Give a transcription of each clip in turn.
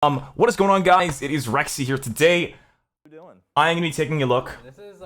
What is going on, guys? It is Rexsi here today. What are you doing? I'm gonna be taking a look This is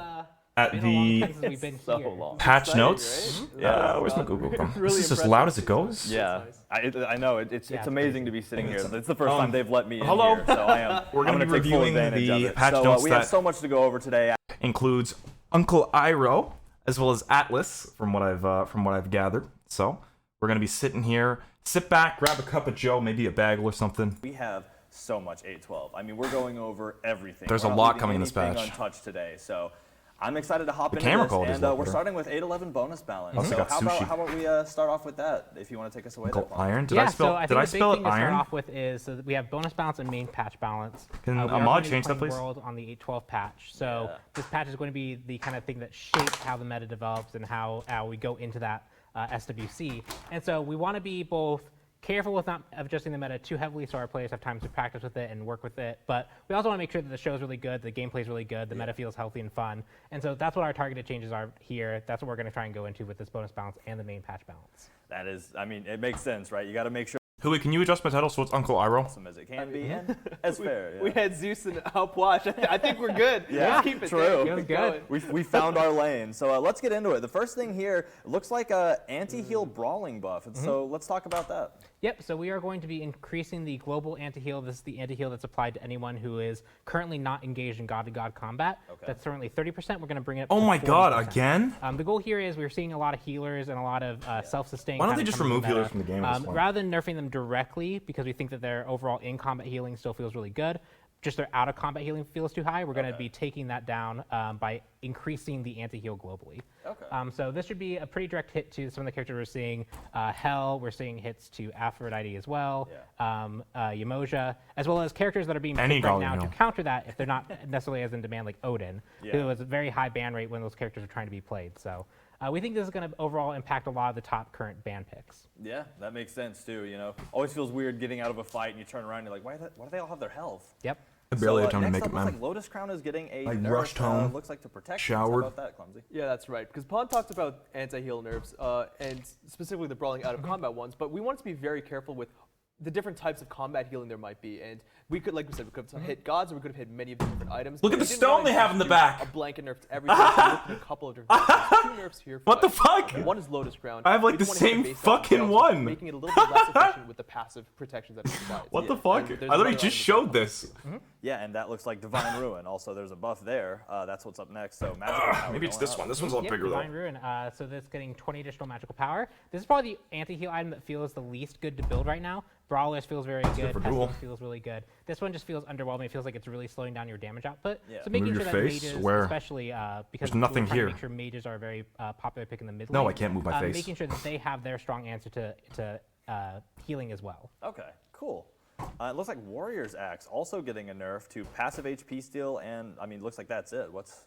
at the we've been so here. long. patch Exciting, notes. right? Yeah. Where's my Google Chrome? Really Is this as impressive. loud as it goes? Yeah, I know it's Yeah, amazing to be sitting here. It's the first time they've let me in hello. here, so I am. We're gonna I'm be take full reviewing advantage the of it. patch so, notes we have that- so much to go over today. Includes Uncle IROH as well as Atlas, from what I've gathered. So we're gonna be sitting here. Sit back, grab a cup of Joe, maybe a bagel or something. We have so much 812. I mean, we're going over everything. There's We're a not lot leaving coming in this anything patch. Untouched today, so I'm excited to hop into camera this. quality is And a lot we're better. starting with 811 bonus balance. Also So got how sushi. about we start off with that? If you want to take us away. Uncle there, Iron? Did Yeah, I spell? so I did think I the big spell thing it to start iron? off with is so that we have bonus balance and main patch balance. Can We a are mod going to be change that, playing please? World on the 812 patch. So Yeah. this patch is going to be the kind of thing that shapes how the meta develops and how we go into that SWC. And so we want to be both careful with not adjusting the meta too heavily so our players have time to practice with it and work with it. But we also want to make sure that the show is really good, the gameplay is really good, the meta feels healthy and fun. And so that's what our targeted changes are here. That's what we're going to try and go into with this bonus balance and the main patch balance. That is, I mean, it makes sense, right? You got to make sure Hui, can you adjust my title so it's Uncle IROH? awesome as it can be and as fair. Yeah. We had Zeus and Outwatch. I think we're good. Yeah, Let's keep it true. there. Feels Keep good. going. We found our lane, so let's get into it. The first thing here looks like a anti-heal brawling buff, and so let's talk about that. Yep, so we are going to be increasing the global anti-heal. This is the anti-heal that's applied to anyone who is currently not engaged in god-to-god combat. Okay. That's currently 30%. We're going to bring it up Oh to my god, 40%. again? The goal here is we're seeing a lot of healers and a lot of self-sustain. Why don't kinda they just come into remove the meta. healers from the game at this point? Rather than nerfing them directly, because we think that their overall in-combat healing still feels really good, just their out-of-combat healing feels too high, we're going to be taking that down by increasing the anti-heal globally. Okay. So this should be a pretty direct hit to some of the characters we're seeing. Hell, we're seeing hits to Aphrodite as well, Yamoja, as well as characters that are being Any picked right Golem now to Heal. counter that if they're not necessarily as in demand like Odin, Yeah. who has a very high ban rate when those characters are trying to be played. So we think this is going to overall impact a lot of the top current ban picks. Yeah, that makes sense too. You know, always feels weird getting out of a fight and you turn around and you're like, why do they all have their health? Yep. I barely had time to next make up, it, looks man. like Lotus Crown is getting a I nerf, rushed home, looks like to protect. showered. How about that, Clumsy? Yeah, that's right. Because Pon talked about anti-heal nerfs and specifically the brawling out of combat ones, but we wanted to be very careful with the different types of combat healing there might be. And we could, like we said, we could have hit gods or we could have hit many of the different items. Look but at we the didn't stone wanna they have just in the do back. A blanket nerf to everything. So we looked at a couple of different things. Two nerfs here. For What the us. fuck? One is Lotus Crown. I have, like, We the didn't wanna hit same base on fucking spells, one. making it a little bit less efficient with the passive protections that it provides. What the Yeah. fuck? And there's I literally another just item as showed well. this. Yeah, and that looks like Divine Ruin. Also, there's a buff there. That's what's up next. So magical power Maybe it's going this up. one. This one's a lot Yep, bigger Divine though. Ruin. So that's getting 20 additional magical power. This is probably the anti-heal item that feels the least good to build right now. Brawlers feels very good. good for Duel. Pestilence feels really good. This one just feels underwhelming. It feels like it's really slowing down your damage output. Yeah. So making Move sure your that face? mages, Where? especially because There's nothing we're trying here. to make sure mages are a very popular pick in the mid No, lane. I can't move my face. Making sure that they have their strong answer to healing as well. Okay, cool. It looks like Warrior's Axe also getting a nerf to passive HP steal, and I mean, looks like that's it. What's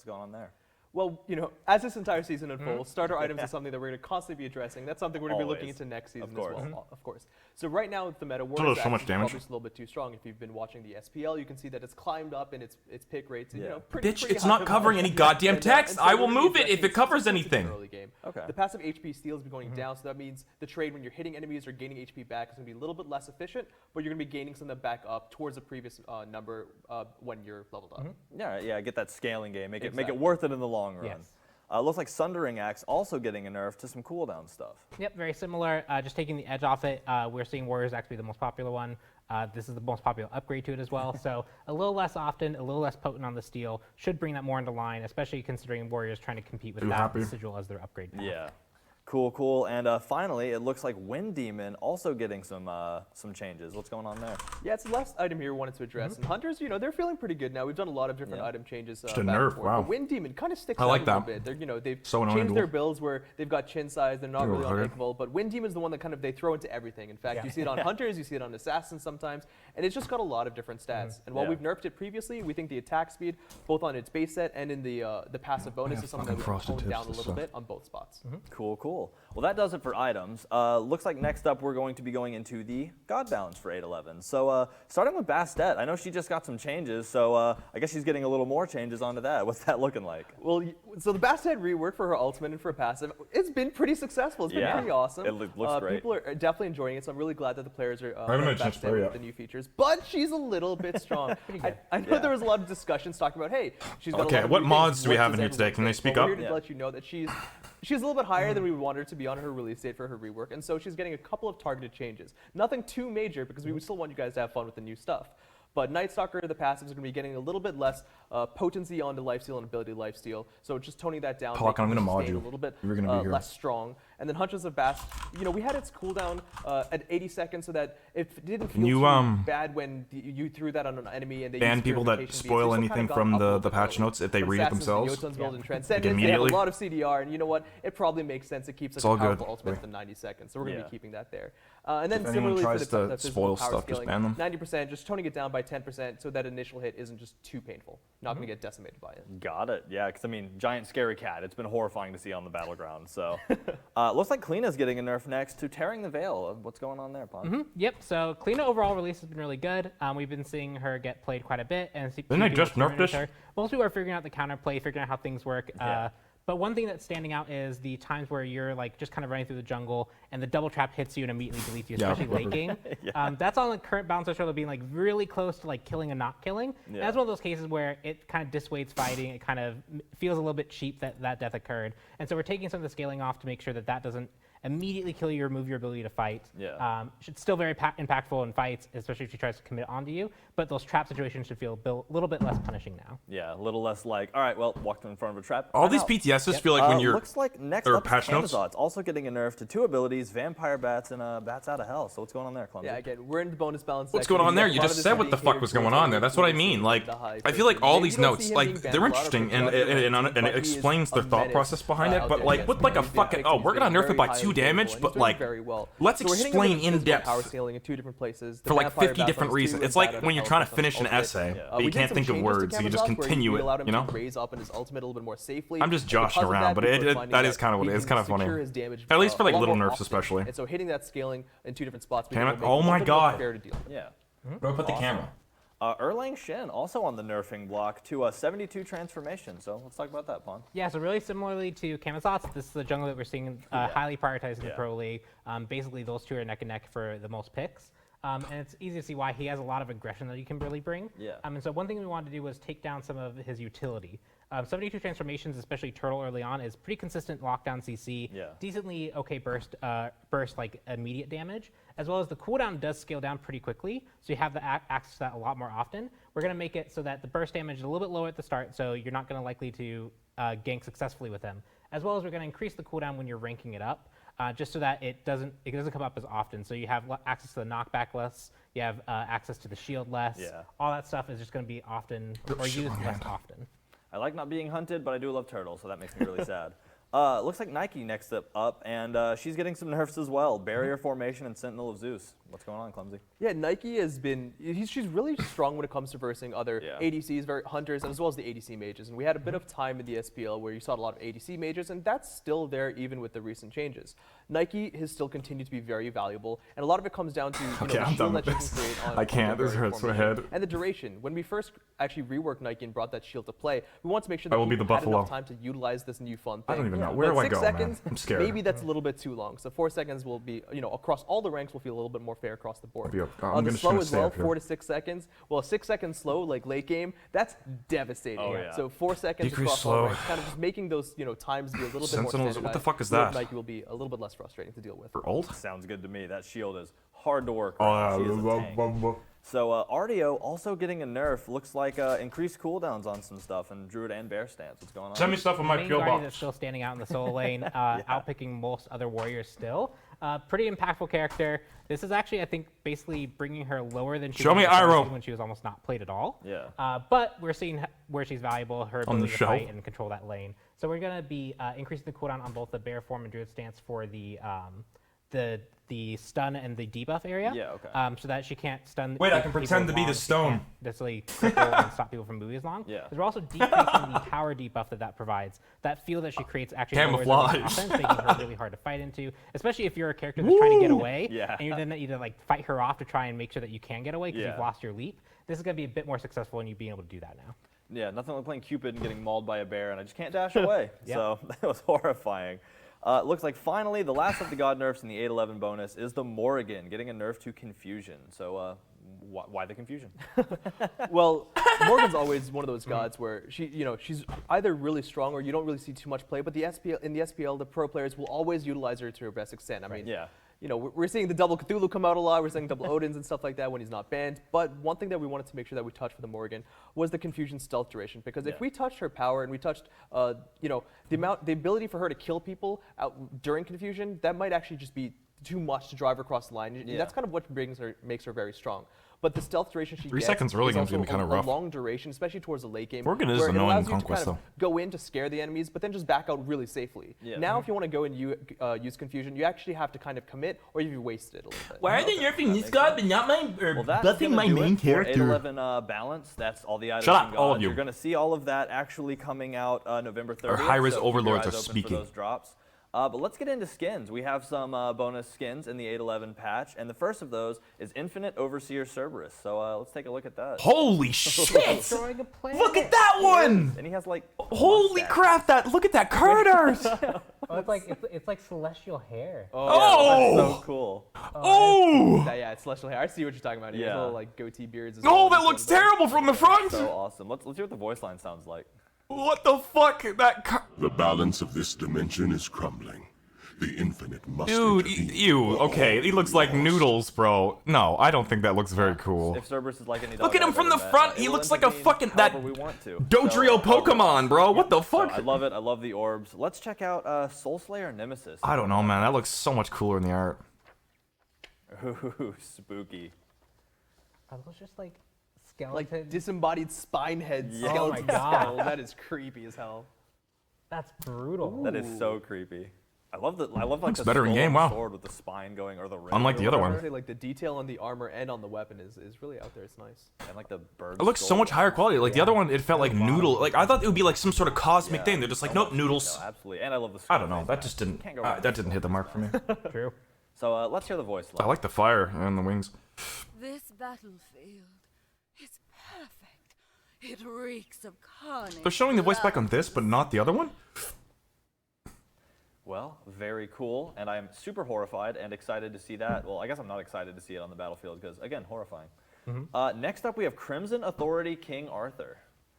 going on there? Well, you know, as this entire season unfolds, starter items is something that we're going to constantly be addressing. That's something we're going to be looking Always. into next season Of course. as well, of course. So right now, with the meta, does Warriors so much Axe is damage. probably just a little bit too strong. If you've been watching the SPL, you can see that it's climbed up in its pick rates. And, you Yeah. know, pretty It's high. not covering any goddamn And, text. so I we're will gonna be move it if addressing it covers specifics in the anything. early game. Okay. The passive HP steal is going down, so that means the trade when you're hitting enemies or gaining HP back is going to be a little bit less efficient, but you're going to be gaining some of that back up towards the previous number when you're leveled up. Yeah, get that scaling game. Make it Exactly. worth it in the long run. Yes. Looks like Sundering Axe also getting a nerf to some cooldown stuff. Yep, very similar. Just taking the edge off it. We're seeing Warriors actually the most popular one. This is the most popular upgrade to it as well. So a little less often, a little less potent on the steal. Should bring that more into line, especially considering Warriors trying to compete with Too that happy. sigil as their upgrade path. Yeah. Cool. And finally, it looks like Wind Demon also getting some changes. What's going on there? Yeah, it's the last item here we wanted to address. And Hunters, you know, they're feeling pretty good now. We've done a lot of different item changes. Just a back and nerf, forth. wow. But Wind Demon kind of sticks I out like a little that. bit. They're, you know, they've So annoying changed to their do. builds where they've got chin size. They're not You're really right. unbreakable. But Wind Demon's the one that kind of they throw into everything. In fact, you see it on Hunters, you see it on Assassins sometimes, and it's just got a lot of different stats. And while Yeah. we've nerfed it previously, we think the attack speed, both on its base set and in the passive bonus, is something that we can fucking frosted tone tips, down a this little stuff. bit on both spots. Cool. Cool. Well, that does it for items. Looks like next up we're going to be going into the God balance for 811. So starting with Bastet, I know she just got some changes, so I guess she's getting a little more changes onto that. What's that looking like? Well, so the Bastet rework for her ultimate and for her passive, it's been pretty successful. It's been pretty awesome. It looks great. People are definitely enjoying it, so I'm really glad that the players are haven't had a back chance to there play with yet. the new features. But she's a little bit strong. I know there was a lot of discussions talking about, hey, she's got a lot of what new mods things. do we What have does in here everyone today? Can they think? speak Well, up? We're here to let you know that she's a little bit higher than we wanted her to be on her release date for her rework, and so she's getting a couple of targeted changes. Nothing too major because we still want you guys to have fun with the new stuff. But Night Stalker, the passives, are going to be getting a little bit less potency onto lifesteal and ability lifesteal. So just toning that down, Pollock, I'm making gonna her mod sustain you. a little bit You're gonna be here. less strong. And then Huntress of Bast, we had its cooldown at 80 seconds so that it didn't feel you, too bad when you threw that on an enemy and they ban used people that purification beads. spoil They still anything kinda got from up a little the bit patch early. notes if they But read it Assassins and themselves? Jotuns build in Transcendence, they have a immediately? lot of CDR, and you know what? It probably makes sense. It keeps such a all powerful good. ultimate than 90 seconds, so we're going to Yeah. be keeping that there. And then If anyone similarly tries for the to physical spoil power stuff, just scaling, ban them. 90%, just toning it down by 10% so that initial hit isn't just too painful. Not going to get decimated by it. Got it. Yeah, because I mean, giant scary cat. It's been horrifying to see on the battleground. So, looks like Kleina's getting a nerf next to Tearing the Veil. What's going on there, Pon? Yep. So Kleina overall release has been really good. We've been seeing her get played quite a bit, and Didn't they just nerf this? Most people are figuring out the counterplay, figuring out how things work. Yeah. But one thing that's standing out is the times where you're like just kind of running through the jungle and the double trap hits you and immediately deletes you, Yeah. especially late game. That's on the current balance of being like really close to like killing and not killing. Yeah. That's one of those cases where it kind of dissuades fighting. It kind of feels a little bit cheap that that death occurred. And so we're taking some of the scaling off to make sure that that doesn't immediately kill you or remove your ability to fight. Yeah. It's still very impactful in fights, especially if she tries to commit onto you. But those trap situations should feel a little bit less punishing now. Yeah, a little less like, all right, well, walked in front of a trap. All I'm these out. PTSs feel like when you're Looks like next or up is patch notes? Camazotz, also getting a nerf to 2 abilities, Vampire Bats and Bats Out of Hell. So what's going on there, Clumsy? Yeah, again, we're in the bonus balance What's section. going on We there? got a You lot of just this said being what the fuck catered was towards going on there. the That's what I release mean. and Like, the high I feel like first. all Maybe these you don't notes, see him like, being they're banned a lot interesting for and drugs it but he is explains the a thought menace, process behind it. But out like, there with like a against fucking, enemy. oh, we're gonna He's nerf it very by highly 2 damage, capable, and but he's doing like, very well. let's So we're hitting explain with in physical depth power scaling in 2 different places. The for like Vampire 50 Bat different on 2 reasons. and It's like Bat when you're on trying to Hell finish an ultimate. essay, but We you did can't some think of changes to words, so you just Camazotz where continue we it, allowed him you know? to raise up in his ultimate a little bit more safely. I'm just And joshing because of around, but people are it finding that is kind of what he it is. can Kind of funny. secure his damage, At least for like a lot little more nerfs often. especially. And so hitting that scaling in 2 different spots, Damn it. make it a Oh little my bit more God. fair to deal with. Yeah. Bro, put the camera. Erlang Shin also on the nerfing block to a 72 transformation. So let's talk about that, Pon. Yeah, so really similarly to Camazotz, this is the jungle that we're seeing highly prioritized in the Pro League. Basically, those two are neck and neck for the most picks. And it's easy to see why he has a lot of aggression that he can really bring. Yeah. And so one thing we wanted to do was take down some of his utility. 72 transformations, especially Turtle early on, is pretty consistent lockdown CC, Yeah. decently okay burst like immediate damage, as well as the cooldown does scale down pretty quickly, so you have the access to that a lot more often. We're going to make it so that the burst damage is a little bit lower at the start, so you're not going to likely to gank successfully with him, as well as we're going to increase the cooldown when you're ranking it up. Just so that it doesn't come up as often. So you have access to the knockback less, you have access to the shield less. Yeah. All that stuff is just going to be often or used less often. I like not being hunted, but I do love turtles, so that makes me really sad. Looks like Nike next up, and she's getting some nerfs as well. Barrier Formation and Sentinel of Zeus. What's going on, Clumsy? Yeah, Nike has been, she's really strong when it comes to versing other ADCs, hunters, as well as the ADC mages. And we had a bit of time in the SPL where you saw a lot of ADC mages, and that's still there even with the recent changes. Nike has still continued to be very valuable, and a lot of it comes down to Okay, the I'm done shield with that you this. can create on I can't, this barrier hurts my formation. head. And the duration. When we first actually reworked Nike and brought that shield to play, we want to make sure that I will be people the had enough Buffalo. time to utilize this new fun thing. I don't even know. Where But do I 6 go, man? seconds, I'm scared. maybe that's a little bit too long. So 4 seconds will be, across all the ranks will feel a little bit more fair across the board. I'm The just slow gonna as stay well, up here. 4 to 6 seconds. Well, a 6 second slow, like late game, that's devastating. Oh, yeah. So 4 seconds Decrease across slow. all ranks, kind of just making those times be a little bit more Sentinels, standardized. what the fuck is so that? Nike will be a little bit less frustrating to deal with. For old? Sounds good to me. That shield is hard to work Oh, with. She is a tank. So Artio also getting a nerf. Looks like increased cooldowns on some stuff, and Druid and Bear stance. What's going on? Send me stuff on my Main PO guardian box. is still standing out in the solo lane, outpicking most other warriors still. Pretty impactful character. This is actually, I think, basically bringing her lower than she Show was me in the first IROH. season when she was almost not played at all. Yeah. But we're seeing where she's valuable, her On the ability to shelf. fight and control that lane. So we're going to be increasing the cooldown on both the Bear form and Druid stance for the the stun and the debuff area. Yeah, okay. So that she can't stun. Wait, I people can pretend to be the long, she stone. can't necessarily cripple and stop people from moving as long. Yeah. We're also decreasing the power debuff that provides. That field that she creates actually lowers Camouflage. everyone's offense, making her really hard to fight into. Especially if you're a character that's trying to get away, Yeah. and you're then either like fight her off to try and make sure that you can get away because Yeah. you've lost your leap. This is going to be a bit more successful in you being able to do that now. Yeah, nothing like playing Cupid and getting mauled by a bear, and I just can't dash away. Yep. So that was horrifying. It looks like finally the last of the god nerfs in the 811 bonus is the Morrigan, getting a nerf to Confusion. So why the Confusion? Well, Morgan's always one of those gods where she's either really strong or you don't really see too much play. But in the SPL, the pro players will always utilize her to her best extent. I mean, Yeah. We're seeing the double Cthulhu come out a lot. We're seeing double Odins and stuff like that when he's not banned. But one thing that we wanted to make sure that we touched for the Morrigan was the Confusion stealth duration. Because if we touched her power and we touched, the ability for her to kill people during Confusion, that might actually just be too much to drive her across the line. Yeah. That's kind of what makes her very strong. But the stealth duration she 3 gets seconds early is game's gonna also be kinda a rough. long duration, especially towards the late game. Morgan is where it annoying in allows you to Conquest, kind of go in to scare the enemies, but then just back out really safely. Yeah. Now, if you want to go and use Confusion, you actually have to kind of commit, or you've wasted it a little bit. Why are they nerfing this makes god sense. but not my, or Well, that's buffing gonna my do main it for character? 811 balance. That's all the items Shut and up, all of gods. you. You're going to see all of that actually coming out November 30th. high-res so keep your overlords eyes are open for speaking. those drops. But let's get into skins. We have some bonus skins in the 811 patch, and the first of those is Infinite Overseer Cerberus. So let's take a look at that. Holy shit! Destroying a planet. Look at that one! And he has like Holy mustache. crap! Look at that card art! Oh, it's like celestial hair. Oh! So cool. Oh! Yeah, it's celestial hair. I see what you're talking about. He has Yeah. little like goatee beards. As Oh, well. that looks terrible from the front! So awesome. Let's hear what the voice line sounds like. What the fuck? That card. The balance of this dimension is crumbling. The infinite must Dude, intervene. ew. Okay, he looks like noodles, bro. No, I don't think that looks very cool. If Cerberus is like any dog Look at him I've from ever the met, front. it He will looks like a intervene fucking that however we want to. Dodrio Pokemon, bro. What the So fuck? I love it. I love the orbs. Let's check out Soul Slayer Nemesis. I don't know, man. That looks so much cooler in the art. Ooh, spooky. Are those just like like skeletons? disembodied spine head Yeah. skeleton Oh my God. skull. That is creepy as hell. That's brutal. That is so creepy. I love like Looks the better in skull game, and wow. sword with the spine going or the ring. Unlike or the other whatever. one. Say, like the detail on the armor and on the weapon is really out there. It's nice. And like the bird. It looks so skull. much higher quality. Like the other one, it felt like noodle. Like I thought it would be like some sort of cosmic Yeah, thing. They're just like, so nope, much noodles. detail, absolutely. And I love the. I don't know. skull That face just mask. didn't. Can't go wrong That with didn't hit the mark for me. True. So let's hear the voice I line. like the fire and the wings. This battlefield is perfect. It reeks of carnage. They're showing the voice back on this, but not the other one. Well, very cool, and I'm super horrified and excited to see that. Well, I guess I'm not excited to see it on the battlefield because, again, horrifying. Next up, we have Crimson Authority King Arthur.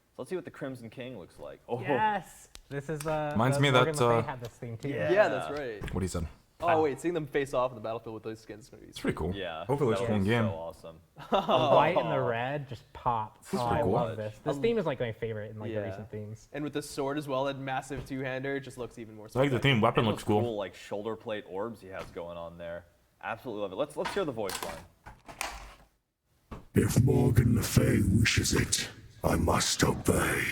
So let's see what the Crimson King looks like. Oh, Yes. This is Reminds me of Morgan that, Le Fay had this theme too. Yeah. Yeah, that's right. What he said. Oh wait, seeing them face off in the battlefield with those skins is gonna be. It's pretty cool. yeah. Hopefully, it's that a cool looks game. So awesome. The white and the red just pop. Oh, I pretty cool. love this. This theme is like my favorite in like the Yeah. recent themes. And with the sword as well, that massive two-hander just looks even more. I like the theme. Weapon And looks those cool. like shoulder plate orbs he has going on there. Absolutely love it. Let's hear the voice line. If Morgan Le Fay wishes it, I must obey.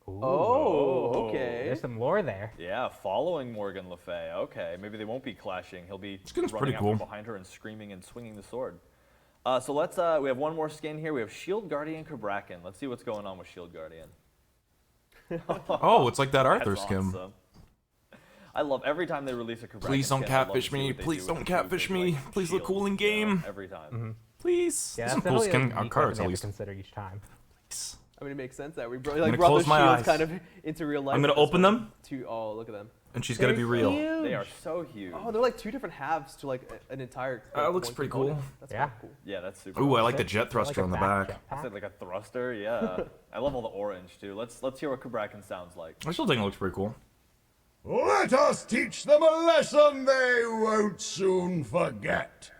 Oh, okay. There's some lore there. Yeah, following Morgan Le Fay. Okay, maybe they won't be clashing. He'll be Skin's running pretty after cool. behind her and screaming and swinging the sword. So let's. We have one more skin here. We have Shield Guardian Kabrakan. Let's see what's going on with Shield Guardian. Oh, it's like that That's Arthur skin. awesome. I love every time they release a Kabrakan. Please don't skin, I love to catfish see me. what they Please do don't with catfish exclusive, me. like, Please look cool in shields, you know, game. every time. Please. Yeah, There's that's some cool definitely a skin unique cards weapon at they have least. to consider each time. Please. I mean, it makes sense that we gonna brought close those my shields eyes. kind of into real life. I'm gonna with this open one. them. Oh, look at them. And she's gonna be real. They are so huge. Oh, they're like two different halves to like an entire. That looks one pretty component. cool. That's Yeah. kinda cool. Yeah, that's super. Ooh, I awesome. like the jet thruster Like a on the back back. jetpack. I said like a thruster. Yeah. I love all the orange too. Let's hear what Kabrakan sounds like. I still think it looks pretty cool. Let us teach them a lesson they won't soon forget.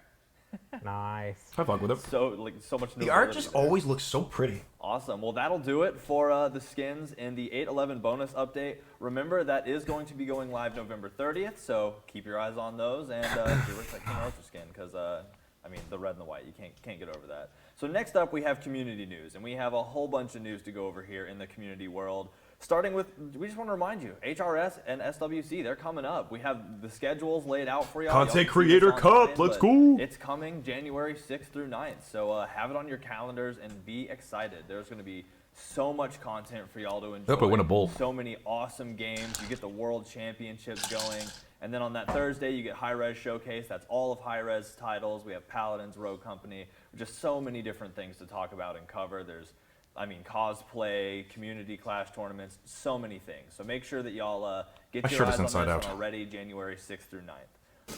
Nice. I fuck with it. So much. The art nobility just there. always looks so pretty. Awesome. Well, that'll do it for the skins in the 811 bonus update. Remember, that is going to be going live November 30th, so keep your eyes on those and give us that King Arthur skin because, I mean, the red and the white, you can't get over that. So next up, we have community news, and we have a whole bunch of news to go over here in the community world. starting with, we just want to remind you, HRS and SWC, they're coming up. We have the schedules laid out for y'all. Content Creator Cup, let's go. It's coming January 6th through 9th, so have it on your calendars and be excited. There's going to be so much content for y'all to enjoy. Hope I win a bowl. So many awesome games. You get the World Championships going. And then on that Thursday, you get High Res Showcase. That's all of High Res titles. We have Paladins, Rogue Company. Just so many different things to talk about and cover. There's, I mean, cosplay, community clash tournaments, so many things. So make sure that y'all get your eyes on this one already, January 6th through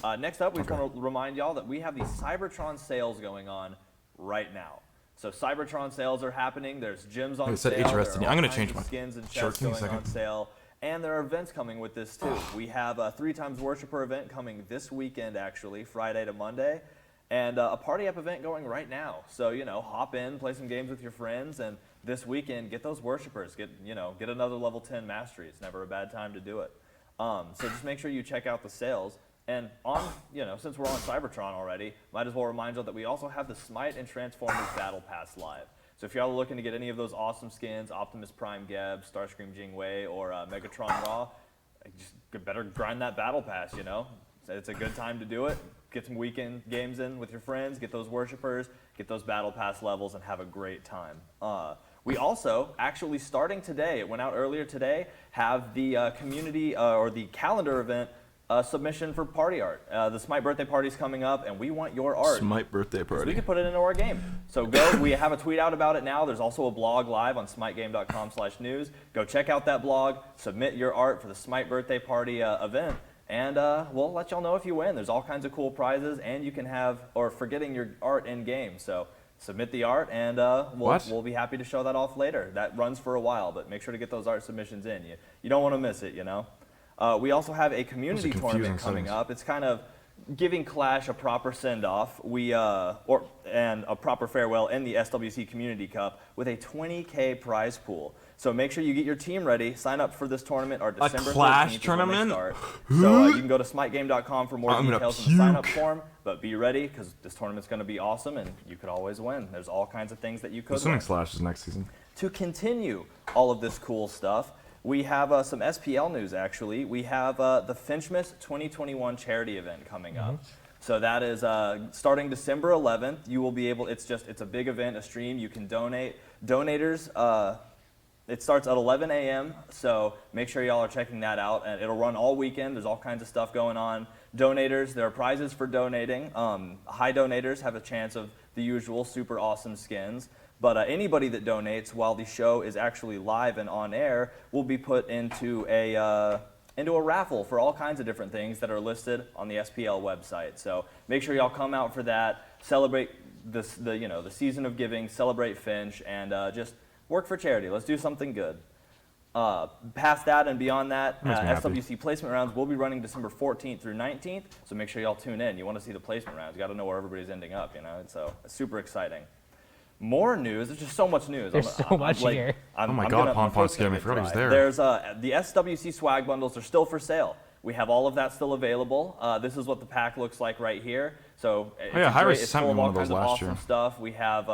9th. Next up, we just want to remind y'all that we have the Cybertron sales going on right now. So Cybertron sales are happening. There's gyms on sale. There are all I'm going to kinds change of my skins and shirt. chests going on sale. And there are events coming with this too. We have a 3x Worshipper event coming this weekend, actually, Friday to Monday. And a Party Up event going right now. So, you know, hop in, play some games with your friends, and this weekend, get those Worshipers. Get another level 10 mastery. It's never a bad time to do it. So just make sure you check out the sales. And since we're on Cybertron already, might as well remind you that we also have the Smite and Transformers Battle Pass live. So if y'all are looking to get any of those awesome skins, Optimus Prime Geb, Starscream Jingwei, or Megatron Raw, just better grind that Battle Pass, you know? It's a good time to do it. Get some weekend games in with your friends, get those Worshipers, get those Battle Pass levels, and have a great time. We also, actually starting today, it went out earlier today, have the community or the calendar event submission for party art. The Smite birthday party's coming up, and we want your art. Smite birthday party. We can put it into our game. So go, we have a tweet out about it now. There's also a blog live on smitegame.com/news. Go check out that blog, submit your art for the Smite birthday party event, and we'll let y'all know if you win. There's all kinds of cool prizes, and you can have, or for getting your art in game. So submit the art, and we'll be happy to show that off later. That runs for a while, but make sure to get those art submissions in. You don't want to miss it, you know? We also have a community tournament coming up. It's kind of giving Clash a proper send-off, and a proper farewell in the SWC Community Cup with a 20K prize pool. So make sure you get your team ready. Sign up for this tournament or December 13th. A Clash tournament? So you can go to smitegame.com for more details in the sign-up form. But be ready, because this tournament's going to be awesome, and you could always win. There's all kinds of things that you could win. Assuming Slash is next season. To continue all of this cool stuff, we have some SPL news, actually. We have the Finchmas 2021 charity event coming up. So that is starting December 11th. You will be able, it's a big event, a stream. You can donate. Donators, it starts at 11 a.m., so make sure y'all are checking that out. And it'll run all weekend. There's all kinds of stuff going on. Donators, there are prizes for donating. High donators have a chance of the usual super awesome skins. But anybody that donates while the show is actually live and on air will be put into a raffle for all kinds of different things that are listed on the SPL website. So make sure y'all come out for that, celebrate the season of giving, celebrate Finch, and just work for charity. Let's do something good. Past that and beyond that, SWC placement rounds will be running December 14th through 19th. So make sure y'all tune in. You want to see the placement rounds. You got to know where everybody's ending up. So it's super exciting. More news. There's just so much news. There's so much here. Oh my God, Pon scared me. I forgot he was there. There's the SWC swag bundles are still for sale. We have all of that still available. This is what the pack looks like right here. So Hi-Res sent me full one of of all those kinds of last awesome year. stuff. We have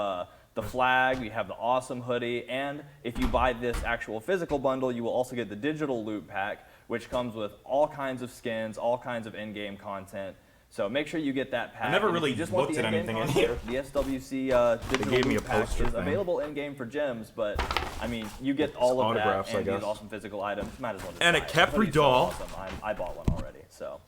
the flag, we have the awesome hoodie, and if you buy this actual physical bundle, you will also get the digital loot pack, which comes with all kinds of skins, all kinds of in-game content. So make sure you get that pack. I never really just looked at anything in here. The SWC digital gave me loot a pack poster is thing. available in-game for gems, but I mean, you get all of that autographs, I and these guess. awesome physical items. Might as well just And buy a it. Capri The hoodie's so doll. awesome. I bought one already. So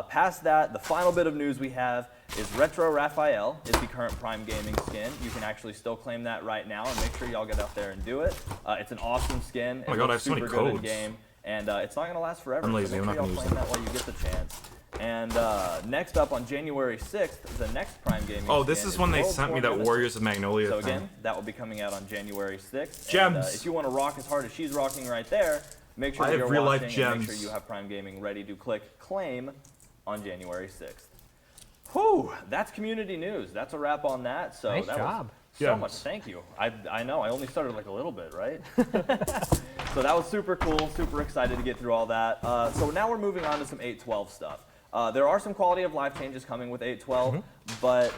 past that, the final bit of news we have is Retro Raphael is the current Prime Gaming skin. You can actually still claim that right now, and make sure y'all get out there and do it. It's an awesome skin. Oh my God, I have looks so many super good in codes. game, and it's not going to last forever. I'm lazy, So I'm make not sure gonna y'all use claim that while you get the chance. And next up on January 6th, the next Prime Gaming Oh, this skin is when they World sent me War that Ministry. Warriors of Magnolia So thing. again, that will be coming out on January 6th. Gems. And, if you want to rock as hard as she's rocking right there, make sure I that have you're real-life watching and make gems. sure you have Prime Gaming ready to click claim on January 6th. Whew, that's community news. That's a wrap on that. So Nice that job. was so Yes. much. Thank you. I know. I only started like a little bit, right? So that was super cool. Super excited to get through all that. So now we're moving on to some 812 stuff. There are some quality of life changes coming with 8.12, but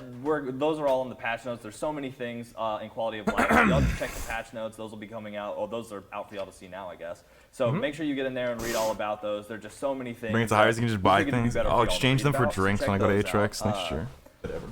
those are all in the patch notes. There's so many things in quality of life. Y'all just check the patch notes. Those will be coming out. Oh, those are out for y'all to see now, I guess. So make sure you get in there and read all about those. There's just so many things. Bring it to hires, you can just buy things. I'll I'll exchange them for drinks when I go to Atrix next year.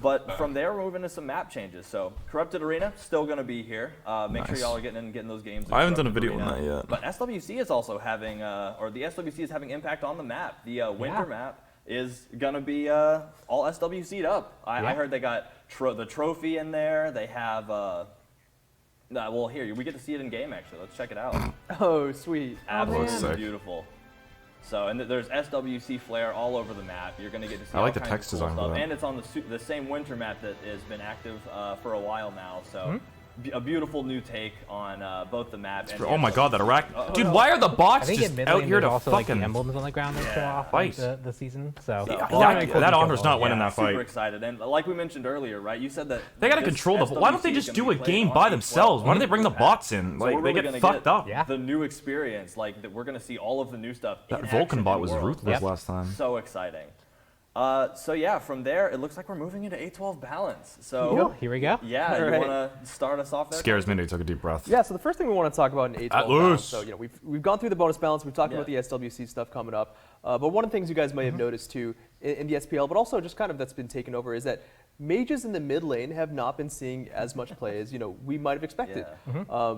But from there, we're moving to some map changes. So Corrupted Arena still going to be here. Make sure y'all are getting those games. I haven't done a video on that yet. But SWC is also having, or the SWC is having impact on the map. The winter map is going to be all SWC'd up. I heard they got the trophy in there. They have, well, here, we get to see it in game, actually. Let's check it out. Oh, sweet. Absolutely beautiful. So, and there's SWC flare all over the map. You're going to get to see all like the kinds text of cool design stuff. for that. And it's on the same winter map that has been active for a while now. So, a beautiful new take on both the map and Oh my god, that Iraq. Dude, no. why are the I bots think just in mid out lane here there's to also like the fucking emblems on the ground that show off fight? the season. So that Honor's not winning that fight. Super excited. And like we mentioned earlier, right? You said that They gotta this control the. Why don't they SWC is just gonna do a be played game on by 8.12. themselves? Why do they bring the bots in? So Like we're they really get gonna fucked up. Yeah. The new experience, like that, we're gonna see all of the new stuff. That in Vulcan action bot in was Worlds. ruthless last time. So exciting. So yeah, from there it looks like we're moving into 8.12 balance. So cool. Here we go. yeah, you Alright. want to start us off there? Scares me. They took a deep breath. Yeah, so the first thing we want to talk about in 8.12 balance, Atlas. so we've gone through the bonus balance, we've talked about the SWC stuff coming up, but one of the things you guys may have noticed too in the SPL, but also just kind of that's been taken over, is that mages in the mid lane have not been seeing as much play as we might have expected.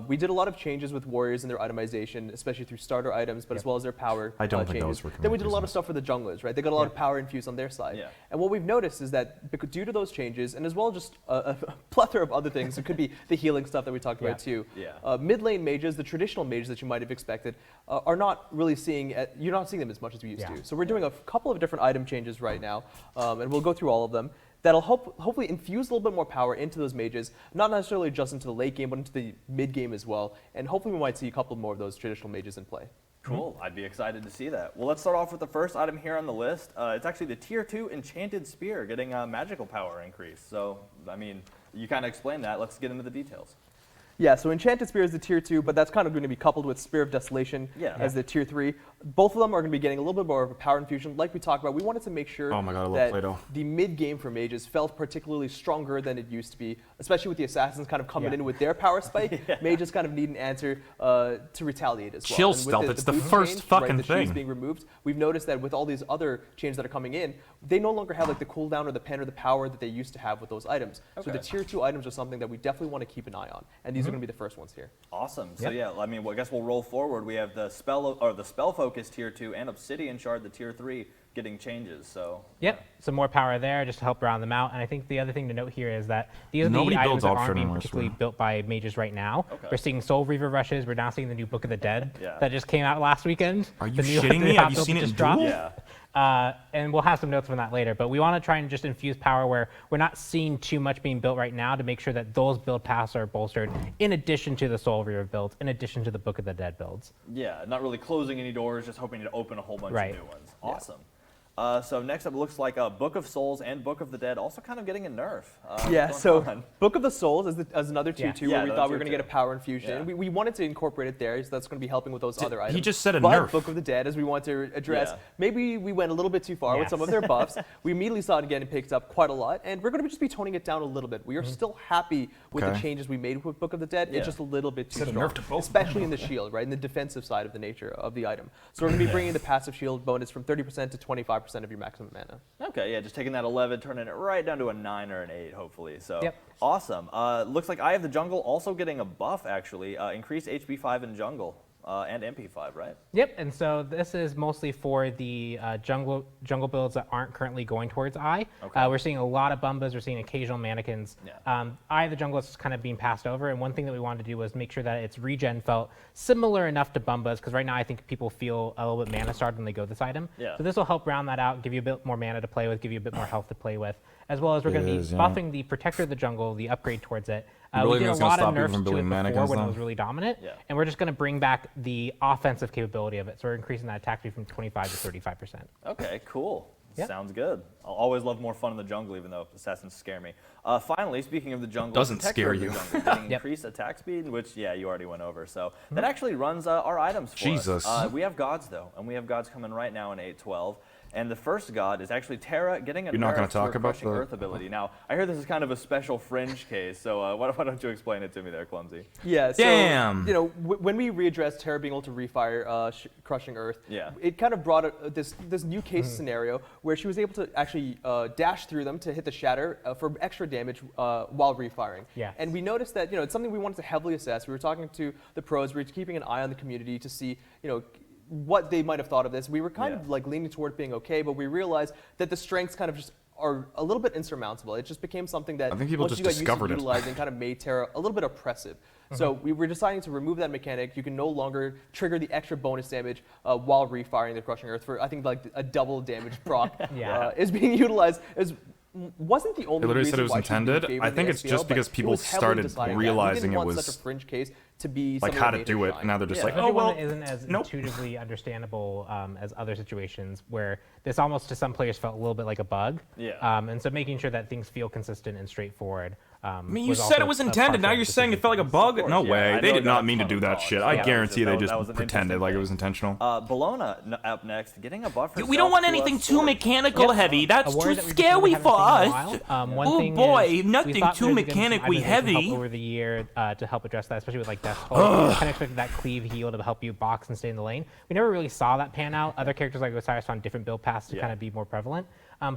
We did a lot of changes with warriors and their itemization, especially through starter items, but as well as their power I don't think changes. those were Then we did a lot of reasons. stuff for the junglers, right? They got a lot of power infused on their side. Yeah. And what we've noticed is that due to those changes, and as well as just a plethora of other things, it could be the healing stuff that we talked about too. Yeah. Mid lane mages, the traditional mages that you might have expected, are not really seeing. You're not seeing them as much as we used to. So we're doing a couple of different item changes right now, and we'll go through all of them. That'll hopefully infuse a little bit more power into those mages, not necessarily just into the late game, but into the mid game as well. And hopefully we might see a couple more of those traditional mages in play. Cool. I'd be excited to see that. Well, let's start off with the first item here on the list. It's actually the Tier 2 Enchanted Spear getting a magical power increase. So, I mean, you kind of explained that. Let's get into the details. Yeah, so Enchanted Spear is the Tier 2, but that's kind of going to be coupled with Spear of Desolation as the Tier 3. Both of them are going to be getting a little bit more of a power infusion. Like we talked about, we wanted to make sure Oh my God, I love that Play-Doh. the mid-game for mages felt particularly stronger than it used to be, especially with the Assassins kind of coming in with their power spike. Mages kind of need an answer to retaliate as well. Chill And with stealth, it's the boot first change, fucking the shoes thing. being removed, we've noticed that with all these other changes that are coming in, they no longer have like the cooldown or the pen or the power that they used to have with those items. So the Tier 2 items are something that we definitely want to keep an eye on, and these are going to be the first ones here. Awesome. So yeah, I mean, I guess we'll roll forward. We have the spell focus Tier 2 and Obsidian Shard, the Tier 3, getting changes. So Yep, some more power there just to help round them out. And I think the other thing to note here is that these are Nobody the items builds that Ultra aren't being anymore, particularly so- built by mages right now. We're seeing Soul Reaver rushes. We're now seeing the new Book of the Dead that just came out last weekend. Are you The new- shitting the me? hot Have you build seen that it in just dropped. Duel? yeah. And we'll have some notes on that later, but we want to try and just infuse power where we're not seeing too much being built right now to make sure that those build paths are bolstered in addition to the Soul Reaver builds, in addition to the Book of the Dead builds. Yeah, not really closing any doors, just hoping to open a whole bunch Right. of new ones. Awesome. So next up, it looks like Book of Souls and Book of the Dead also kind of getting a nerf. Yeah, what's so going on? Book of the Souls is another tier 2 Yeah, where we another thought we were tier going to get a 2. power infusion. Yeah. And we wanted to incorporate it there, so that's going to be helping with those other items. just said a but nerf. Book of the Dead, as we want to address, Yeah. maybe we went a little bit too far with some of their buffs. We immediately saw it again and picked up quite a lot, and we're going to just be toning it down a little bit. We are still happy with the Okay. changes we made with Book of the Dead. Yeah. It's just a little bit too Said a strong, nerf to both. especially in the shield, right, in the defensive side of the nature of the item. So we're going to be bringing the passive shield bonus from 30% to 25% of your maximum mana. Okay, yeah, just taking that 11, turning it right down to a 9 or an 8, hopefully. So Yep. awesome. Looks like Eye of the Jungle also getting a buff, actually. Increased HP 5 in jungle and MP 5, right? Yep, and so this is mostly for the jungle builds that aren't currently going towards Eye. Okay. We're seeing a lot of Bumbas, we're seeing occasional mannequins. Yeah. Eye of the Jungle is kind of being passed over, and one thing that we wanted to do was make sure that its regen felt similar enough to Bumbas, because right now I think people feel a little bit mana starved when they go this item. Yeah. So this will help round that out, give you a bit more mana to play with, give you a bit more health to play with, as well as we're going to be Is, yeah. buffing the Protector of the Jungle, the upgrade towards it. really We did think a it's gonna lot of stop people nerfs from to it building before mannequins, when it though? was really dominant, Yeah. and we're just going to bring back the offensive capability of it. So we're increasing that attack speed from 25 to 35%. Okay, cool. Yep. Sounds good. I'll always love more fun in the jungle, even though assassins scare me. Finally, speaking of the jungle, Doesn't Protector scare of the you. jungle getting increased attack speed, which, yeah, you already went over. So that actually runs our items for Jesus. us. We have gods, though, and we have gods coming right now in 8.12. And the first god is actually Terra getting a You're not nerf gonna to talk her about Crushing the- Earth ability. Now, I hear this is kind of a special fringe case, so why don't you explain it to me there, Clumsy? Yeah, so, Damn. When we readdressed Terra being able to refire Crushing Earth, Yeah. it kind of brought this new case scenario where she was able to actually dash through them to hit the Shatter for extra damage while refiring. Yes. And we noticed that, it's something we wanted to heavily assess. We were talking to the pros, we were keeping an eye on the community to see, what they might have thought of this. We were kind of like leaning toward being okay, but we realized that the strengths kind of just are a little bit insurmountable. It just became something that I think people once just you got used to discovered it. utilizing kind of made Terra a little bit oppressive. So we were deciding to remove that mechanic. You can no longer trigger the extra bonus damage while refiring the Crushing Earth for, I think, like a double damage proc is being utilized. Wasn't the only They literally reason said it was why she's being intended. favored I in think the it's SPL, just but because it people was heavily started decided that. realizing we didn't it want was such a fringe case to be like something how that to made do her it, shine. and now they're just like, Especially oh one well, that isn't as nope. intuitively understandable as other situations, where this almost to some players felt a little bit like a bug. Yeah. And so making sure that things feel consistent and straightforward. I mean, you said it was intended. Now you're saying it felt like a bug. course, No yeah. way. I They know did it got not a mean to ton do of that dogs. shit. Yeah, I that guarantee they was just an pretended interesting like it thing. was intentional. Bologna up next, getting a buff. We don't want anything too mechanical heavy. That's too scary for us. Oh boy, nothing too mechanically heavy. Over the year to help address that, especially with like Death's Hold. We kind of expected that cleave heal to help you box and stay in the lane. We never really saw that pan out. Other characters like Osiris found different build paths to kind of be more prevalent.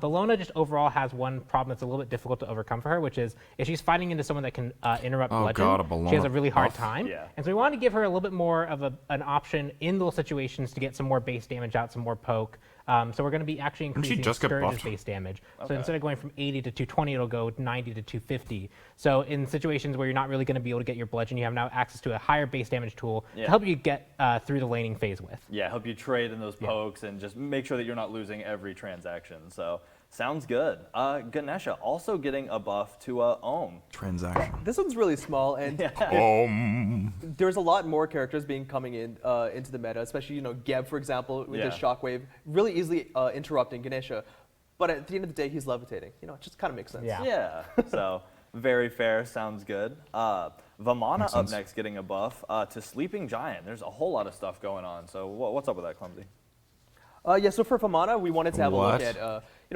Bologna just overall has one problem that's a little bit difficult to overcome for her, which is if she's fighting into someone that can interrupt Oh, Bludgeon, God, a Bologna she has a really hard buff. time. Yeah. And so we wanted to give her a little bit more of an option in those situations to get some more base damage out, some more poke. So we're going to be actually Didn't she increasing just get Scourge's buffed? base damage. So instead of going from 80 to 220, it'll go 90 to 250. So in situations where you're not really going to be able to get your Bludgeon, you have now access to a higher base damage tool to help you get through the laning phase with. Yeah, help you trade in those pokes and just make sure that you're not losing every transaction. So sounds good. Ganesha also getting a buff to Ohm. Transaction. This one's really small, and there's a lot more characters coming in into the meta, especially Geb, for example, with his Shockwave, really easily interrupting Ganesha. But at the end of the day, he's levitating. It just kind of makes sense. Yeah. So very fair. Sounds good. Vamana up next getting a buff to Sleeping Giant. There's a whole lot of stuff going on. So what's up with that, Clumsy? So for Vamana, we wanted to have a look at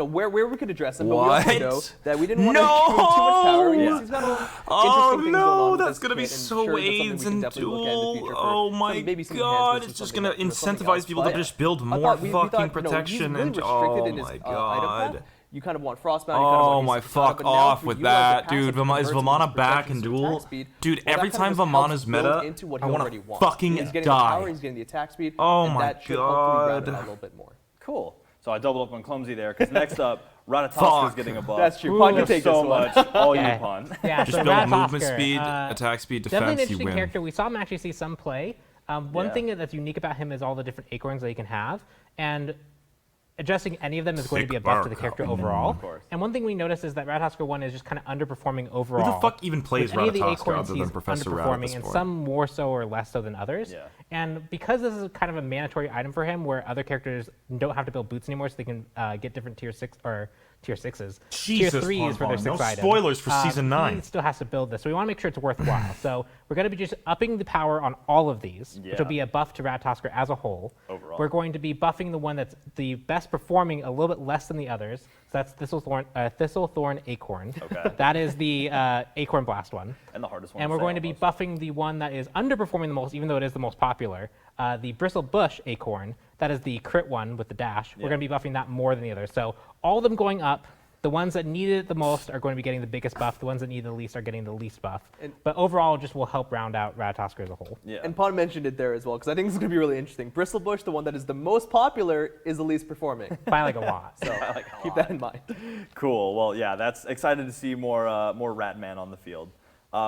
where we could address him, but we What? also know that we didn't want to give him too much power. He's got interesting things going on with that's this gonna be kit, and so sure, that's something AIDS we can and definitely look at in the Duel. future for Oh my maybe some god, enhancements it's or just gonna something incentivize else. people to But just build I more thought we fucking thought, he's protection really and restricted oh in his my item god. path. You kind of want Frostbound. Oh my fuck off with that, dude. Is Vamana Vamana back in Duel? Dude, every time Vamana's meta, I wanna fucking He's getting the power, die. he's getting the attack speed. Oh and my that should hopefully round it God. out a little bit more. Cool. So I doubled up on Clumsy there because next up, Ratatoska's Fuck. getting a buff. That's true. Pawn can There's take so this one. much. All you, Yeah. Pawn. Yeah, Just so build movement Ratatosker, speed, attack speed, definitely an defense, you interesting win. character. We saw him actually see some play. One Yeah. thing that's unique about him is all the different acorns that he can have, and adjusting any of them is going to be a Thick buff to the bark. character overall. course. And one thing we noticed is that Ratatosker 1 is just kind of underperforming overall. Who the fuck even plays With any of the Ratatosker acorns, other than he's Professor Rat at underperforming, this and point? some more so or less so than others. Yeah. And because this is kind of a mandatory item for him, where other characters don't have to build boots anymore, so they can get different tier 6 or tier 6s, Jesus, tier 3s for their Pon-Pon, 6 no items. spoilers for season 9. He still has to build this, so we want to make sure it's worthwhile. So we're going to be just upping the power on all of these, which will Yeah. be a buff to Ratatosker as a whole. Overall. We're going to be buffing the one that's the best performing a little bit less than the others. So that's Thistlethorn Acorn. Okay. That is the Acorn Blast one. And the hardest one. And to we're say going to be almost. buffing the one that is underperforming the most, even though it is the most popular, the Bristle Bush Acorn. That is the crit one with the dash. We're Yeah. going to be buffing that more than the others. So all of them going up. The ones that need it the most are going to be getting the biggest buff. The ones that need it the least are getting the least buff. But overall, just will help round out Ratatosker as a whole. Yeah. And Pawn mentioned it there as well, because I think this is going to be really interesting. Bristlebush, the one that is the most popular, is the least performing. By like a lot. So like a keep lot. that in mind. Cool. Well, yeah, that's excited to see more Ratman on the field.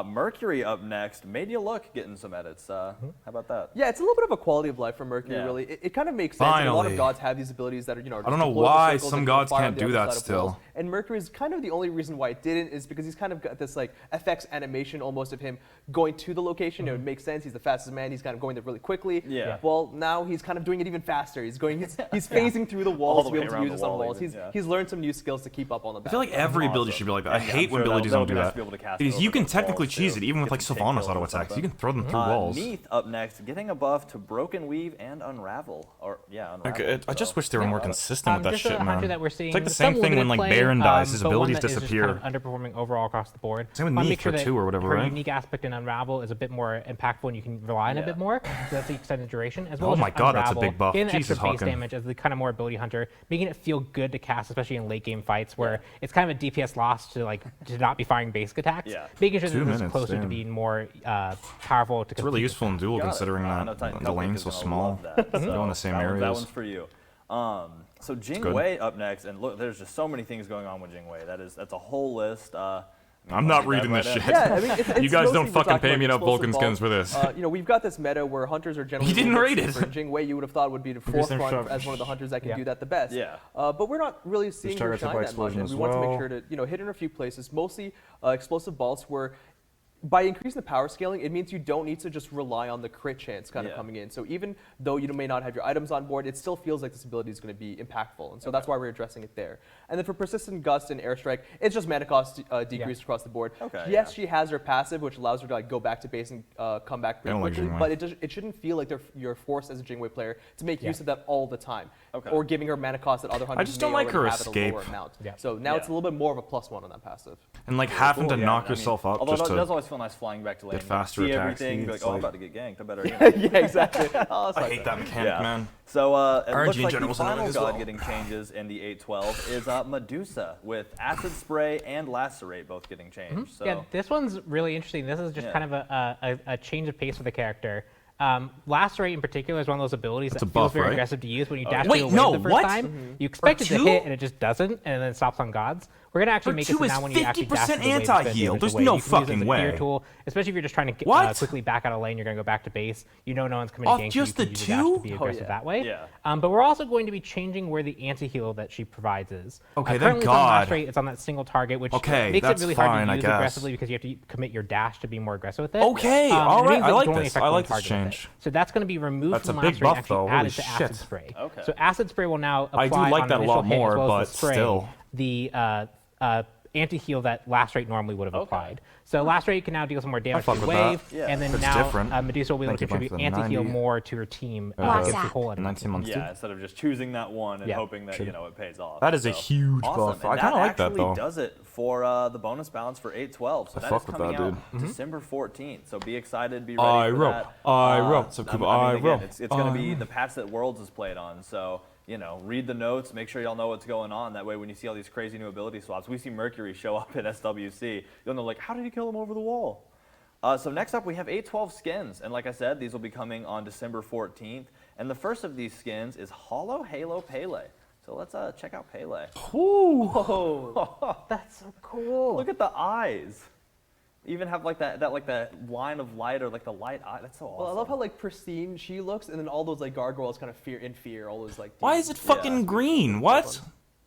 Mercury up next. Made you look getting some edits. How about that? Yeah, it's a little bit of a quality of life for Mercury, Yeah. really. It kind of makes sense. And a lot of Finally. gods have these abilities that are, I don't know why some gods can't do that still. And Mercury's kind of the only reason why it didn't is because he's kind of got this like FX animation almost of him going to the location. It would make sense. He's the fastest man. He's kind of going there really quickly. Yeah. Well, now he's kind of doing it even faster. He's phasing through the walls the to be way able to around use the this on wall walls. even, yeah. He's learned some new skills to keep up on the I feel like battlefield. every ability should be like that. I Yeah, hate I'm when sure abilities that'll don't do be nice that. to be able to cast Because over you can those technically technically walls, cheese too. it, even with Get like some chain Sylvanas kills auto or attacks. You something. can throw them through walls. Neath up next, getting a buff to Broken Weave and Unravel. Or yeah, Unravel. I just wish they were more consistent with that just shit, a hunter man. that we're seeing It's like the with same some thing when limited like play, Baron dies, his but one abilities that is just disappear. kind of underperforming overall across the board. Same with Wanna Neath make sure for that 2 or whatever, her right? unique aspect in Unravel is a bit more impactful and you can rely on it a bit more. So that's the extended duration. As well Oh as my just god, that's a Unravel, big buff. getting the Jesus, extra base Hawken. damage as the kind of more ability hunter, making it feel good to cast, especially in late game fights where it's kind of a DPS loss to like to not be firing basic attacks. Yeah. Making sure 2 that this is minutes, closer to damn. being more powerful to It's really useful in Duel Got it. considering I know that Titan the Cupcake lane's is so gonna small. love that. Go in So the same that areas. one's for you. So Jing good. Wei up next, and look, there's just so many things going on with Jing Wei. That's a whole list. I'm not reading this shit. Yeah, I mean, it's You guys mostly don't we're fucking talking pay me about enough Vulcan explosive skins for this. balls. We've got this meta where hunters are generally. He didn't rate it. For Jing Wei, you would have thought would be the Maybe some forefront shot- as one of the hunters that can Yeah. do that the best. Yeah. But we're not really seeing her targets up shine by that much, explosion and we as want to well. make sure to hit her in a few places. Mostly explosive balls where. By increasing the power scaling, it means you don't need to just rely on the crit chance kind of Yeah. coming in. So even though you may not have your items on board, it still feels like this ability is going to be impactful. And so that's why we're addressing it there. And then for Persistent Gust and Airstrike, it's just mana cost decrease across the board. Okay, Yes, yeah. she has her passive, which allows her to like go back to base and come back I pretty don't like quickly. Jingwei. But it shouldn't feel like you're forced as a Jingwei player to make use Yeah. of that all the time. Okay. Or giving her mana cost that other hunters just may don't like already her have at a escape. lower amount. Yeah. So now it's a Yeah. little bit more of a +1 on that passive. And like having to Yeah, knock I mean, yourself up although just it does to always feel nice flying back to lane. faster see attack everything, be speeds, like, oh, I'm like- about to get ganked. I better. Yeah, exactly. Oh, that's I like hate that mechanic, Yeah. man. So it RNG looks in like general the is annoying final as god well. getting changes in the 812 is Medusa with Acid Spray and Lacerate both getting changed. So Yeah, this one's really interesting. This is just Yeah. kind of a change of pace for the character. Lacerate in particular is one of those abilities that a feels buff, very right? aggressive to use when you dash Wait, through a wave no, the first what? time. You expect it to two? hit and it just doesn't, and then it stops on gods. We're gonna actually For make it two so is now when you actually dash 50% through the wave, it's gonna anti-heal. damage There's the wave. no You can use it as fucking a clear way. tool, especially if you're just trying to What? quickly back out of lane. You're gonna go back to base. You know no one's coming Off to gank just you. the You can use a dash two? to be Oh, aggressive yeah. that way. Yeah. But we're also going to be changing where the anti-heal that she provides is. Okay, thank currently it's on God. Lacerate, it's on that single target, which Okay, makes it that's really fine, hard I to use guess. aggressively because you have to commit your dash to be more aggressive with it. Okay, and all it right, means I that you like can only this. affect I one like this target with it. change. So that's going to be removed That's a from big Lacerate buff, and actually though. added Holy to shit. Acid Spray. Okay. So Acid Spray will now apply I do like on that a initial lot hit more, as well but as the spray, still. the anti-heal that Lacerate normally would have applied. So Lacerate can now deal some more damage fuck to the with that. wave, Yeah. and then That's now different. Medusa will be able to Thank you, contribute Mike, for the anti-heal 90. more to her team What's against the that? whole enemy. 19 months. Yeah, instead of just choosing that one and Yeah. hoping that it pays off. That is a So, huge awesome. buff. And I kinda like that, actually though. does it for the bonus balance for 812. So I that fuck is with coming that, out dude. December 14th. So be excited, be ready for that. So I Kuba, mean, again, IROH. it's going to be the patch that Worlds is played on. So read the notes, make sure y'all know what's going on. That way, when you see all these crazy new ability swaps, we see Mercury show up at SWC. You'll know, like, how did he kill him over the wall? So next up, we have 812 skins. And like I said, these will be coming on December 14th. And the first of these skins is Hollow Halo Pele. So let's check out Pele. Whoa, that's so cool. Look at the eyes. Even have like that line of light or like the light eye. That's so awesome. Well, I love how like pristine she looks, and then all those like gargoyles kind of fear, all those like. Why is it fucking green? What?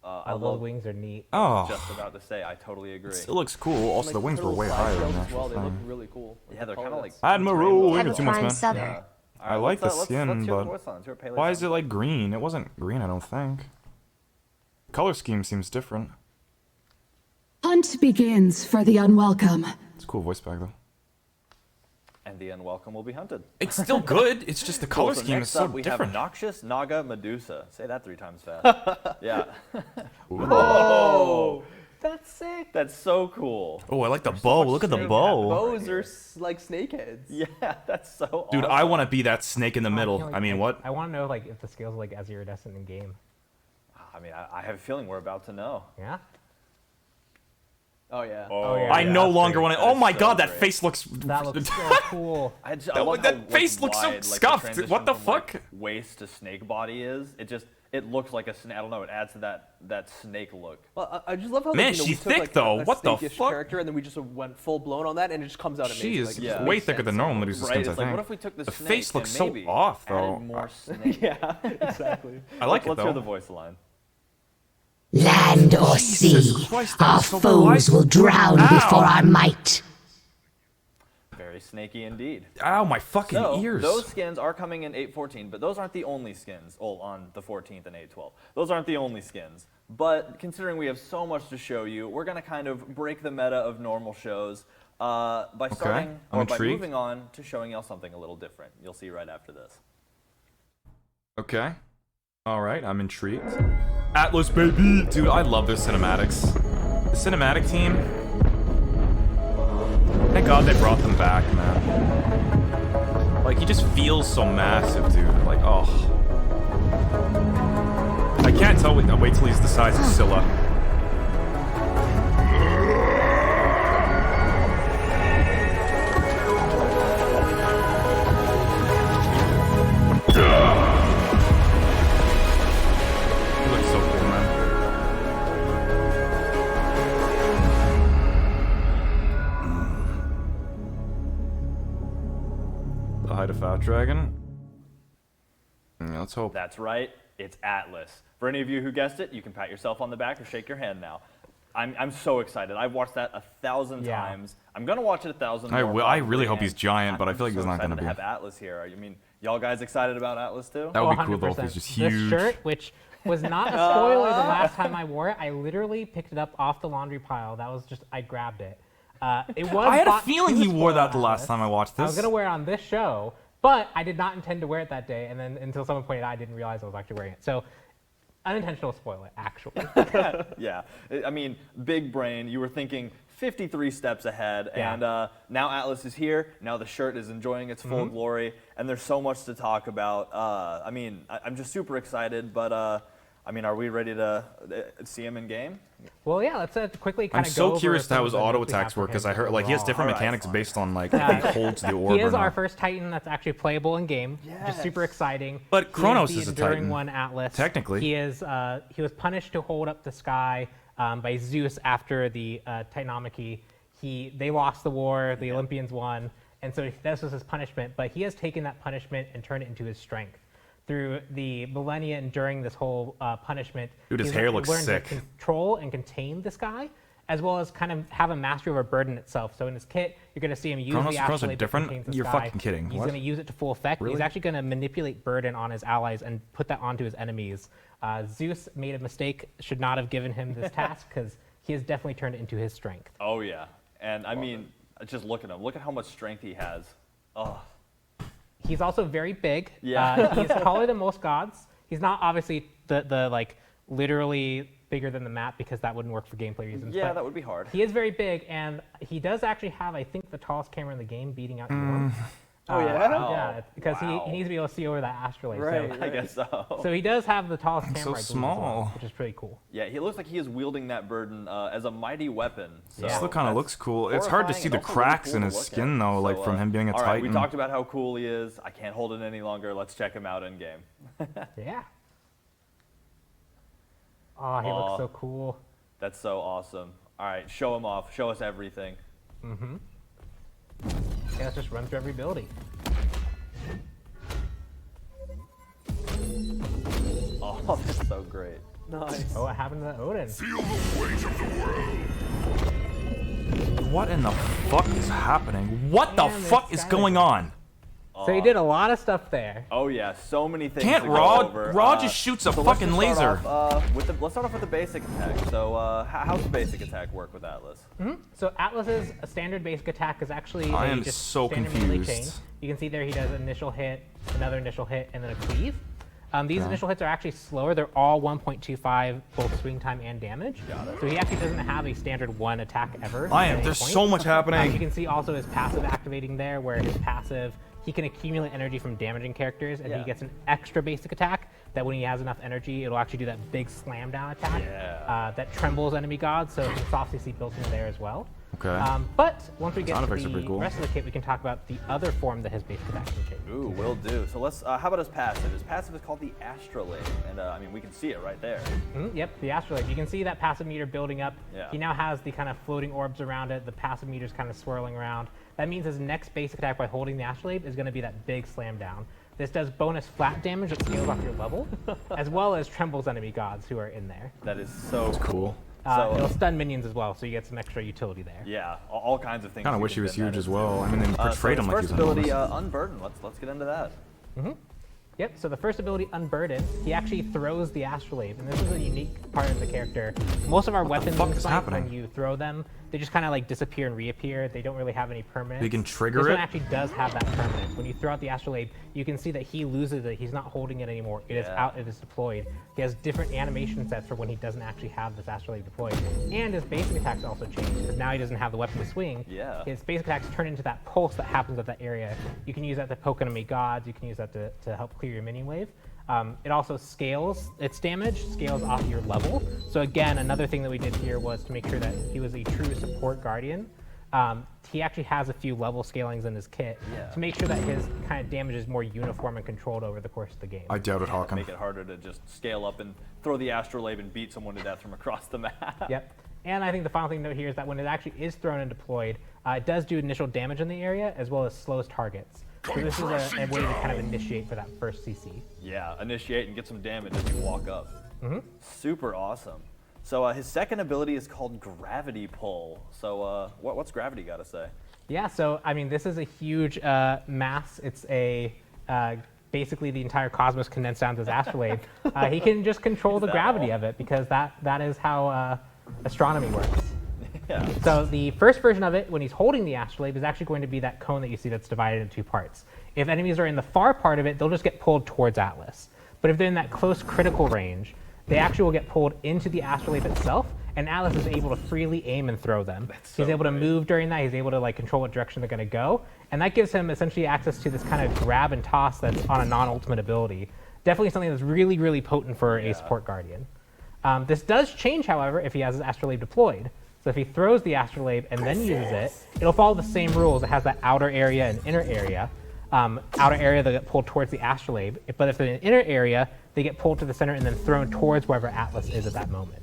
I Although love. wings are neat. Oh, Just about to say, I totally agree. it looks cool. Also, the wings were way higher than as that. well. They look really cool. Yeah, they're kind of like. Admiral, Have wait a a 2 months, prime man. sub. Yeah. All I like the let's skin, hear but the voice lines, hear Pele's why is sound. it like green? It wasn't green, I don't think. Color scheme seems different. Hunt begins for the unwelcome. It's a cool voice back though. And the unwelcome will be hunted. It's still good. It's just the color Cool, so scheme is next so up, we different. have Noxious Naga Medusa. Say that 3 times fast. Yeah. Oh, That's sick. That's so cool. Oh, I like the bow. Look at the bow. bows are like snake heads. Yeah, that's so awesome. Dude, I want to be that snake in the middle. Like, I mean, what? I want to know like if the scales are like as iridescent in game. I mean, I have a feeling we're about to know. Yeah. Oh yeah. Oh, yeah. I no that's longer great. want to. That Oh is my so god, that great. face looks. That looks so cool. I love That how, like, face looks so wide, like, the scuffed. transition What the from, like, fuck? waist to snake body is. It looks like a snake. I don't know. It adds to that snake look. Well, I just love how Man, like, we she's took, thick, like, though. a What the snake-ish fuck? character, and then we just went full blown on that, and it just comes out amazing. She Like, is it just Yeah. way makes thicker than sense. normal Medusa Right? skins, I It's like, think. what if we took the snake face looks and so maybe off, added though. more snake? Yeah, exactly. I like it Let's though. hear the voice line. Land or sea, Jesus Christ, that our was so foes light. will drown Ow. before our might. Very snaky indeed. Ow, my fucking So, ears. those skins are coming in 814, but those aren't the only skins on the 14th and 812. Those aren't the only skins. But considering we have so much to show you, we're going to kind of break the meta of normal shows by starting I'm or by intrigued. moving on to showing y'all something a little different. You'll see right after this. Okay. All right, I'm intrigued. Atlas, baby! Dude, I love their cinematics. The cinematic team. Thank God they brought them back, man. Like, he just feels so massive, dude. Like, oh. I can't tell. Wait till he's the size of Scylla. He looks so cool, man. The height of Fat Dragon. Yeah, let's hope. That's right, it's Atlas. For any of you who guessed it, you can pat yourself on the back or shake your hand now. I'm so excited. I've watched that 1,000 times. I'm gonna watch it 1,000 more. I really hope and he's giant, but I feel like I'm he's so not gonna excited be. to have Atlas here. I mean, y'all guys excited about Atlas too? That would be cool though if 100%. he's just huge. This shirt, which was not a spoiler the last time I wore it, I literally picked it up off the laundry pile. That was just, I grabbed it. It was. I had a bought feeling to he wore spoil that the last Atlas. time I watched I was this. gonna wear it on this show, but I did not intend to wear it that day, and then until someone pointed out, I didn't realize I was actually wearing it. So, unintentional spoiler, actually. Yeah, I mean, big brain. You were thinking 53 steps ahead, Yeah. and now Atlas is here. Now the shirt is enjoying its full glory, and there's so much to talk about. I mean, I'm just super excited, but I mean, are we ready to see him in game? Well, yeah, let's quickly I'm kind of go so over curious some how of his the auto notes we have attacks for work because him I heard like he has overall. different Alright, mechanics fine. based on like if he holds the orb He is or our not. first Titan that's actually playable in game, which is super exciting. But Kronos he is a the enduring Titan, one Atlas. technically. he was punished to hold up the sky by Zeus after the Titanomachy. They lost the war, the Olympians won, and so this was his punishment. But he has taken that punishment and turned it into his strength. Through the millennia and during this whole punishment, Dude, his he's hair looks learned sick. to control and contain the sky, as well as kind of have a mastery over burden itself. So in his kit, you're going to see him use Kronos the are astrolabe that different? contains the You're sky. fucking kidding. He's What? going to use it to full effect. Really? He's actually going to manipulate burden on his allies and put that onto his enemies. Zeus made a mistake, should not have given him this task because he has definitely turned it into his strength. Oh yeah, and I mean, just look at him. Look at how much strength he has. Oh. He's also very big. Yeah. He's taller than most gods. He's not obviously the like literally bigger than the map because that wouldn't work for gameplay reasons. Yeah, but that would be hard. He is very big, and he does actually have, I think, the tallest camera in the game, beating out Yorm. Oh, yeah? Yeah, because Wow. he needs to be able to see over that astrolabe. Right. So, I guess so. so he does have the tallest so camera, I believe, as small. well, which is pretty cool. Yeah, he looks like he is wielding that burden as a mighty weapon. So This look kind of that's looks cool. It's hard to horrifying see and the also really cracks cool in to his look skin at. though, like So, from him being a all right, Titan. we talked about how cool he is. I can't hold it any longer. Let's check him out in game. Yeah. Oh, he looks so cool. That's so awesome. All right, show him off. Show us everything. Yeah, let's just run through every ability. Oh, that's so great. Nice. Oh, what happened to Odin? Feel the weight of the world. What in the fuck is happening? What the Man, fuck this is guy going is- on? So he did a lot of stuff there. Oh yeah, so many things. Can't to go Raw- over. Raw just shoots a so let's fucking just laser. start off, let's start off with the basic attack. So how's the basic attack work with Atlas? So Atlas's standard basic attack is actually I a am just so standard melee confused. chain. You can see there he does an initial hit, another initial hit, and then a cleave. These initial hits are actually slower. They're all 1.25, both swing time and damage. So he actually doesn't have a standard one attack ever. There's so much You happening. can see also his passive activating there, where his passive, he can accumulate energy from damaging characters, and Yeah. he gets an extra basic attack that when he has enough energy, it'll actually do that big slam down attack that trembles enemy gods, so some soft CC built in there as well. Okay. But once we get Sound to effects are the pretty cool. rest of the kit, we can talk about the other form that his basic attack can change. Ooh, will do. So let's. How about his passive? His passive is called the Astrolabe, and I mean we can see it right there. Yep, the astrolabe. You can see that passive meter building up. Yeah. He now has the kind of floating orbs around it. The passive meter's kind of swirling around. That means his next basic attack by holding the astrolabe is going to be that big slam down. This does bonus flat damage that scales off your level, as well as trembles enemy gods who are in there. That is so Cool. It'll stun minions as well, so you get some extra utility there. Yeah, all kinds of things. Kind of you wish can he was fit that huge as into. well. I mean, they portrayed so him his like he first was ability, enormous. Unburden. Let's get into that. Yep, so the first ability, Unburden, he actually throws the astrolabe, and this is a unique part of the character. Most of our weapons fuck in is Smite, happening? when you throw them, they just kind of like disappear and reappear. They don't really have any permanence. You can trigger this it? one actually does have that permanence. When you throw out the Astrolabe, you can see that he loses it. He's not holding it anymore. It is out. It is deployed. He has different animation sets for when he doesn't actually have this Astrolabe deployed. And his basic attacks also change because now he doesn't have the weapon to swing. Yeah. His basic attacks turn into that pulse that happens at that area. You can use that to poke enemy gods. You can use that to help clear your mini wave. It also scales its damage, scales off your level. So again, another thing that we did here was to make sure that he was a true support guardian. He actually has a few level scalings in his kit to make sure that his kind of damage is more uniform and controlled over the course of the game. I doubt it, Hawken. Make it harder to just scale up and throw the Astrolabe and beat someone to death from across the map. Yep. And I think the final thing to note here is that when it actually is thrown and deployed, it does do initial damage in the area as well as slows targets. So this is a way to kind of initiate for that first CC. Yeah, initiate and get some damage as you walk up. Super awesome. So his second ability is called Gravity Pull. So what's Gravity got to say? Yeah, so I mean, this is a huge mass. It's a basically the entire cosmos condensed down to his Astrolabe. He can just control the gravity of it because that is how astronomy works. Yeah. So the first version of it, when he's holding the Astrolabe, is actually going to be that cone that you see that's divided into two parts. If enemies are in the far part of it, they'll just get pulled towards Atlas. But if they're in that close critical range, they actually will get pulled into the Astrolabe itself, and Atlas is able to freely aim and throw them. He's able to move during that. He's able to like control what direction they're going to go, and that gives him essentially access to this kind of grab and toss that's on a non-ultimate ability. Definitely something that's really, really potent for a support guardian. This does change, however, if he has his Astrolabe deployed. So if he throws the Astrolabe and then uses it, it'll follow the same rules. It has that outer area and inner area. Outer area, they get pulled towards the Astrolabe. But if they're in an inner area, they get pulled to the center and then thrown towards wherever Atlas is at that moment.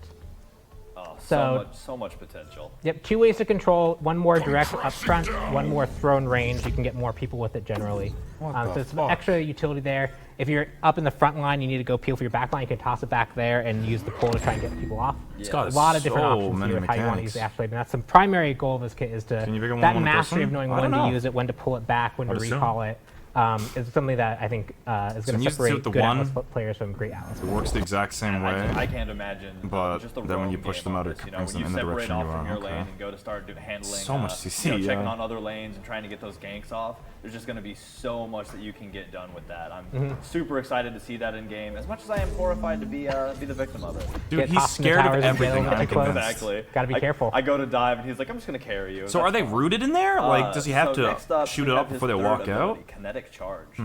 Oh, so much potential. Yep, two ways to control. One more direct up front, one more thrown range. You can get more people with it generally. So it's some extra utility there. If you're up in the front line, you need to go peel for your back line, you can toss it back there and use the pull to try and get people off. It's got a lot of different options many here with how you want to mechanics. use the Astrolabe. And that's the primary goal of this kit is to that mastery of knowing when to use it, when to pull it back, when to recall it. Is something that I think is going to separate good Atlas players from great Atlas. It works the exact same way. I can't imagine. But just the then when you push them out, it when brings them you in the separate direction you off from your are. lane and go to start handling. So much CC, checking on other lanes and trying to get those ganks off. There's just going to be so much that you can get done with that. I'm super excited to see that in game. As much as I am horrified to be the victim of it. Dude, he's scared of everything. I'm convinced. Exactly. Got to be careful. I go to dive and he's like, I'm just going to carry you. So are they rooted in there? Like, does he have to shoot it up before they walk out? Kinetic charge.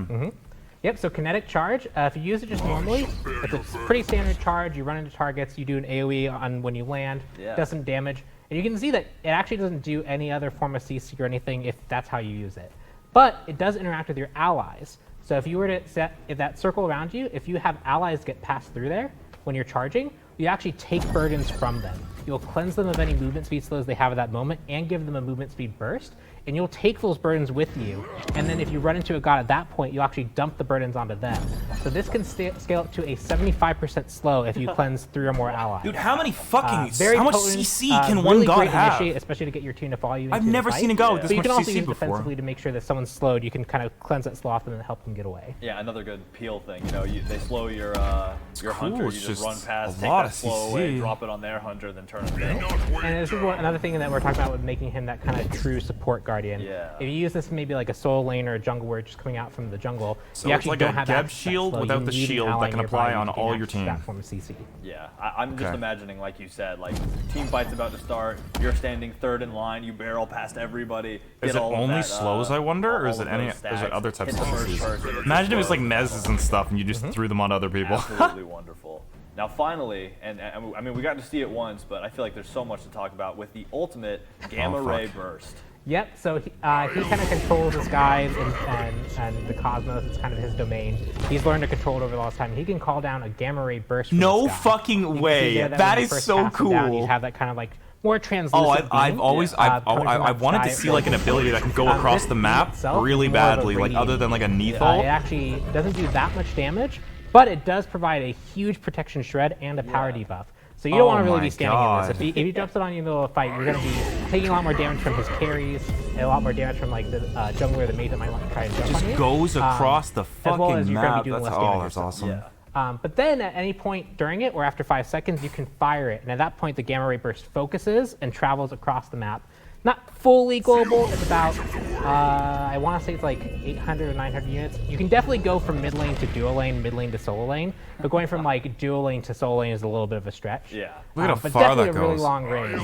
Yep, so kinetic charge, if you use it just normally, it's a pretty standard charge. You run into targets, you do an AoE on when you land, does some damage. And you can see that it actually doesn't do any other form of CC or anything if that's how you use it. But it does interact with your allies. So if you were to set that circle around you, if you have allies get passed through there when you're charging, you actually take burdens from them. You'll cleanse them of any movement speed slows they have at that moment and give them a movement speed burst. And you'll take those burdens with you. And then if you run into a god at that point, you actually dump the burdens onto them. So this can scale up to a 75% slow if you cleanse 3 or more allies. Dude, how many fucking, very how much potent, CC can really one god great have? Initiate, especially to get your team to follow you. I've never seen a god with this but you much can also CC use it before. defensively to make sure that someone's slowed. You can kind of cleanse that slow off and then help them get away. Yeah, another good peel thing. You know, they slow your hunter. You It's just run past, a take lot that of slow away, CC. drop it on their hunter, then turn it down. And this is another thing that we're talking about with making him that kind of true support guardian. Yeah. If you use this maybe like a solo lane or a jungle where it's just coming out from the jungle, So you it's actually like don't a have Geb access to that shield slow. without You the need an shield ally that can nearby apply to on gain all your access to team. that form of CC. Yeah, I'm just Okay. imagining, like you said, like team fight's about to start. You're standing third in line. You barrel past everybody. Is get it all of only that, slows, I wonder, or all is it of any? those Is it stacks, other types hit of the first CCs? person, it's Imagine if it was like slow. mezzes and stuff, and you just threw them on other people. Absolutely wonderful. Now, finally, and I mean, we got to see it once, but I feel like there's so much to talk about with the ultimate Gamma Ray Burst. Yep, so he kind of controls the skies and the cosmos. It's kind of his domain. He's learned to control it over the last time. He can call down a gamma ray burst from No the sky. fucking You can see way. there That when you is first so cast him down, cool. you have that kind of like more translucent I've beam, always coming from I that wanted to sky. see like an ability that can go across This the beam map itself really is more of a badly, like radiant other than like a beam. It Neathol. actually doesn't do that much damage, but it does provide a huge protection shred and a power debuff. So you don't want to really be standing in this. If he jumps it on you in the middle of a fight, you're going to be taking a lot more damage from his carries, and a lot more damage from like the jungler, the mate that might try to jump on you. Just goes across the as well as fucking you're going to map. be doing That's less damage that's yourself. awesome. Yeah. But then at any point during it or after 5 seconds, you can fire it. And at that point, the gamma ray burst focuses and travels across the map. Not fully global, it's about, I want to say it's like 800 or 900 units. You can definitely go from mid lane to dual lane, mid lane to solo lane, but going from like dual lane to solo lane is a little bit of a stretch. Yeah. Look at how but far definitely that a really goes. long range.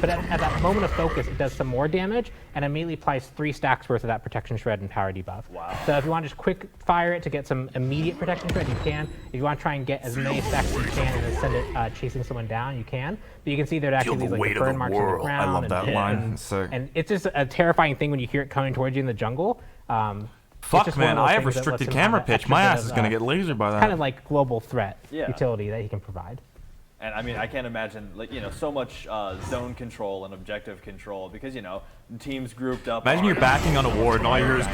But at that moment of focus, it does some more damage and immediately applies 3 stacks worth of that protection shred and power debuff. Wow. So if you want to just quick fire it to get some immediate protection shred, you can. If you want to try and get as many stacks as you can and then send it chasing someone down, you can. But you can see there actually the these like weight the of burn the marks on the world. I ground. love that line. And, Sick. and it's just a terrifying thing when you hear it coming towards you in the jungle. It's Fuck, just one man, of those I have things that restricted lets him have camera that pitch. extra My bit ass of, is gonna get lasered by that. kind of like global threat Yeah. utility that he can provide. And I mean, I can't imagine, like, so much zone control and objective control because, teams grouped up. Imagine you're backing on a ward and all you hear is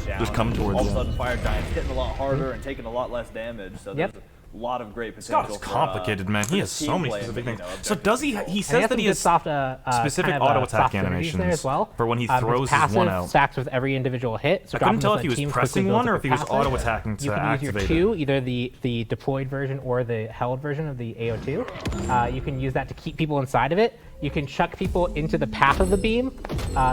just come towards All of a you. sudden, Fire Giant's hitting a lot harder and taking a lot less damage. So Yep. there's a lot of great Scott potential. is complicated, man. He has so many specific things. So does he? He And says has that some he good has soft, specific kind of, auto attack soft synergies there animations as well. for when he throws his passive one out. stacks with every individual hit. So I couldn't dropping tell this if he on was team pressing quickly builds one or up if he your was passive. auto attacking to You can use your activate Q, it. either the deployed version or the held version of the AO2. You can use that to keep people inside of it. You can chuck people into the path of the beam.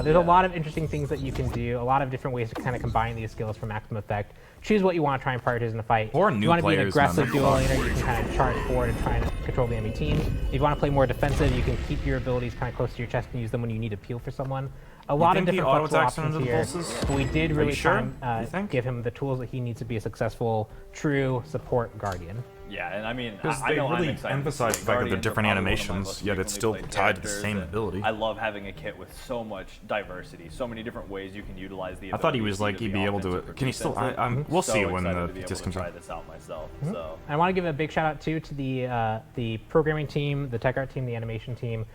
There's a lot of interesting things that you can do, a lot of different ways to kind of combine these skills for maximum effect. Choose what you want to try and prioritize in a fight. Or If new you want to be an players, man, aggressive they're dual laner, you can kind of charge forward and try and control the enemy team. If you want to play more defensive, you can keep your abilities kind of close to your chest and use them when you need to peel for someone. A lot of think he different flexible auto-attacks options into the here. pulses? But we did really sure? try You and think? give him the tools that he needs to be a successful, true support guardian. Yeah, and I mean, Because I they know I'm really excited to emphasize see the fact that they're Guardians are different probably one of my animations, most yet it's frequently still played tied to the characters, same and ability. I love having a kit with so much diversity, so many different ways you can utilize the. I thought he abilities, was like either he'd the be able to. offensive or Can he still? defensive. We'll So see when excited the to be able disc to comes try out. this out myself. So I want to give a big shout out too to the programming team, the tech art team, the animation team.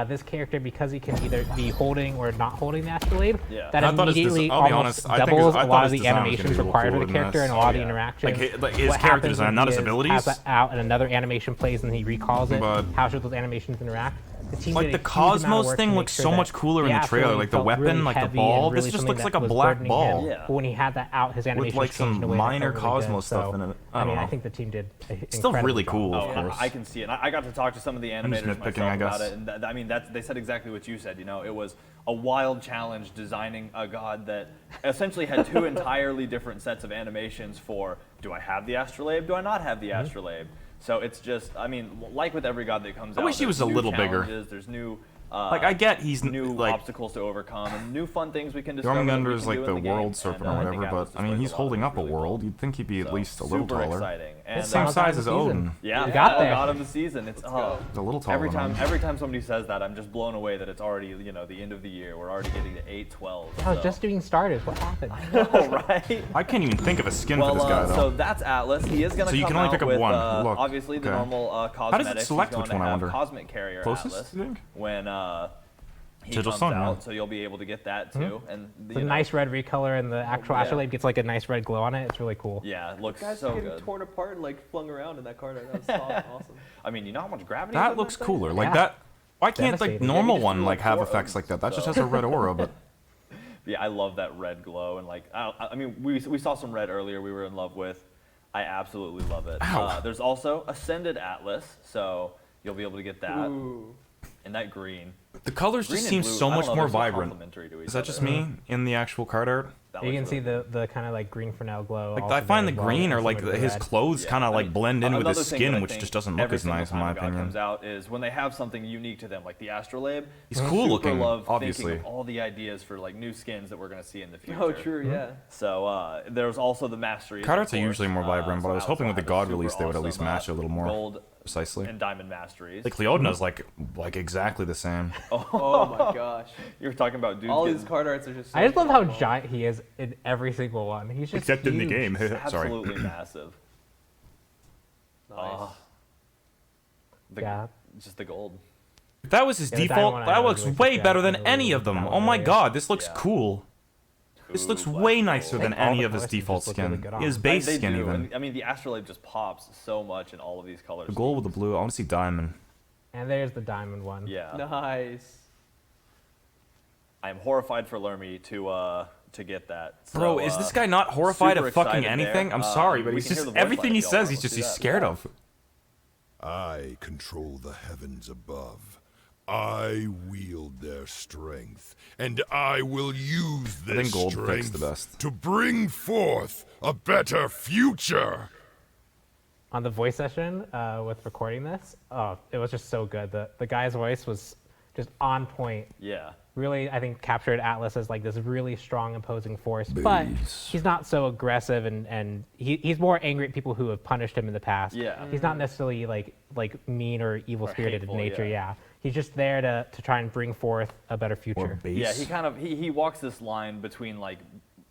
This character, because he can either be holding or not holding the astrolabe, Yeah. that I thought his immediately I'll be almost honest, I think doubles I a thought lot of his the design was gonna animations be real required cool for the in character this. and a lot of the yeah. interactions. Like his What character happens design, when not he his is- abilities. has that out and another animation plays and he recalls it. But- how should those animations interact? The team Like did a the huge amount of Cosmos work thing to make looks sure so that much cooler in the trailer, astrolabe like the felt weapon, really like the heavy ball. and This really just something looks like that a was black burdening ball. him. Yeah. But when he had that out, his animations like, changed some in a way that minor felt really good. Cosmos stuff So, in it. I I don't mean, I know. think the team did a Still really incredible cool, job. of Oh, course. I can see it. I got to talk to some of the just animators nitpicking, myself I guess. about it, and I mean, they said exactly what you said. It was a wild challenge designing a god that essentially had two entirely different sets of animations for: do I have the astrolabe? Do I not have the astrolabe? So it's just, I mean, like with every god that comes out, wish he there's was a new little bigger. challenges, There's new. Like I get he's New like obstacles to overcome and new fun things we can discover. Jormungandr that we is can like do the in the world game. serpent And, or I think whatever, Atlas but I mean displays he's lot holding of up a really world. cool. You'd think he'd be at So, least a little super taller. exciting. And Same God size of as the season. Odin. yeah, We got there. God of the season. It's It's a little taller. every than him. time somebody says that, I'm just blown away that it's already the end of the year. We're already getting to 8/12. I was just doing starters. What happened? right. I can't even think of a skin Well, for this guy though. so that's Atlas. He is going to So you come can only out pick up with one. Look, obviously the okay. normal does it cosmetics. select He's going which to one, I have wonder? Cosmic Carrier Closest, Atlas you think? when he Sigil comes Sun, out, yeah. so you'll be able to get that too. And It's a nice red recolor, and the actual Yeah. astrolabe gets like a nice red glow on it. It's really cool. Yeah, it looks Guys so are getting good. torn apart and like flung around in that card. That was awesome. I mean, you know how much gravity. is That in looks thing? cooler. Like Yeah. that. Why can't like Devastating. normal just one do, like like, have 4 effects like that? That just so. has a red aura, but Yeah, I love that red glow, and like I mean, we saw some red earlier. We were in love with. I absolutely love it. Ow. There's also Ascended Atlas, so you'll be able to get that Ooh. and that green. the colors Green just and seem blue, so I don't much know, more they're so vibrant. complementary to each Is that just other. me in the actual card art? That You looks can see really the kind of like green Fresnel glow. Like also I find there the as well, green and or like similar to his red. clothes Yeah, kind of I like mean, blend in with another his thing that skin, I which think just doesn't look every as single nice in time my a god opinion. comes out is when they have something unique to them, like the astrolabe. He's cool super looking, love obviously. thinking of all the ideas for like new skins that we're gonna see in the future. Oh, true. Yeah. So there's also the masteries. Card of arts are course. usually more vibrant, but I was so hoping with the Atlas will God have a release super they would at least awesome, match it a little more Gold precisely. and diamond masteries. Like Cleodena's like exactly the same. Oh my gosh. You were talking about dudes All getting his card arts are just. So I just love how phenomenal. giant he is in every single one. He's just Except in the huge. game. Sorry. absolutely massive. Nice. The, Yeah. Just the gold. If that was his Yeah, the default, diamond one I that know looks really way took better that than really any of them. that Oh one my earlier. god, this looks Yeah. cool. This looks Ooh, way black nicer gold. than I think all any the of his colors just default look really skin. good on His them. base They skin do, even. and, I mean, the astrolabe just pops so much in all of these colors. The gold with the blue. I want to see diamond. And there's the diamond one. Yeah. Nice. I am horrified for Lermy to to get that. Bro, So, is this guy not horrified super of fucking excited anything? there. I'm sorry, but we he's can hear just the voice everything line he if y'all says, want. he's Let's just do he's that. scared of. I control the heavens above. I wield their strength, and I will use I this think gold picks strength the best. to bring forth a better future. On the voice session with recording this, it was just so good. The guy's voice was just on point. Yeah. Really, I think captured Atlas as like this really strong imposing force, but he's not so aggressive and he's more angry at people who have punished him in the past. Yeah. He's not necessarily like mean or evil spirited in hateful, nature. yeah. Yeah. He's just there to try and bring forth a better future. Yeah, he kind of he walks this line between like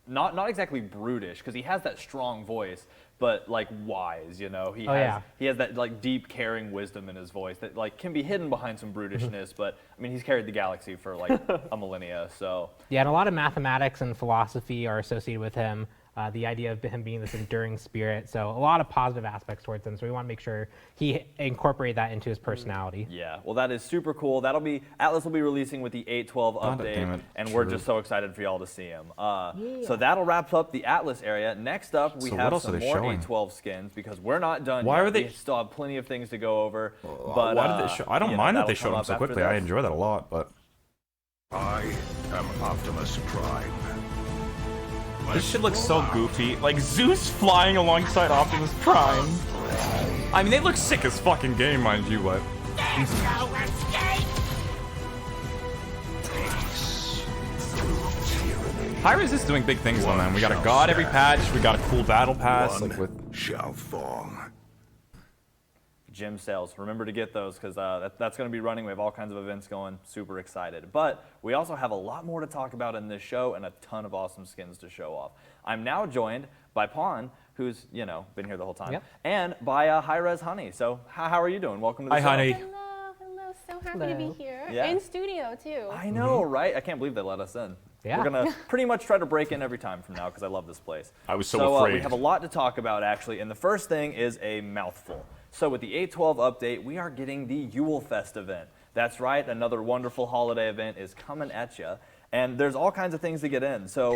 not exactly brutish because he has that strong voice, but like wise, you know. He has that like deep caring wisdom in his voice that like can be hidden behind some brutishness, but I mean he's carried the galaxy for like a millennia, so. Yeah, and a lot of mathematics and philosophy are associated with him. The idea of him being this enduring spirit, so a lot of positive aspects towards him. So we want to make sure he incorporate that into his personality. Yeah, well that is super cool. Atlas will be releasing with the 8.12 update, and we're just so excited for y'all to see him. So that'll wrap up the Atlas area. Next up, we have some more 8.12 skins because we're not done Why yet. are they? We still have plenty of things to go over. But But why did they show? I don't mind that they showed them so quickly. I enjoy that a lot, but I am Optimus Prime. this shit looks so goofy. Like Zeus flying alongside Optimus Prime. I mean, they look sick as fucking game, mind you, but. Hi-Rez is doing big things though, man. We got a god every patch. We got a cool battle pass. Like with Shall fall. Gym sales. Remember to get those because that's going to be running. We have all kinds of events going. Super excited. But we also have a lot more to talk about in this show and a ton of awesome skins to show off. I'm now joined by Pawn, who's, you know, been here the whole time, and by Hi-Rez Honey. So how are you doing? Welcome to the show. Hello, hello. So happy to be here. Yeah. In studio, too. I know, right? I can't believe they let us in. Yeah. We're going to pretty much try to break in every time from now because I love this place. I was so afraid. We have a lot to talk about, actually, and the first thing is a mouthful. So with the 8.12 update, we are getting the Yulefest event. That's right, another wonderful holiday event is coming at you, and there's all kinds of things to get in. So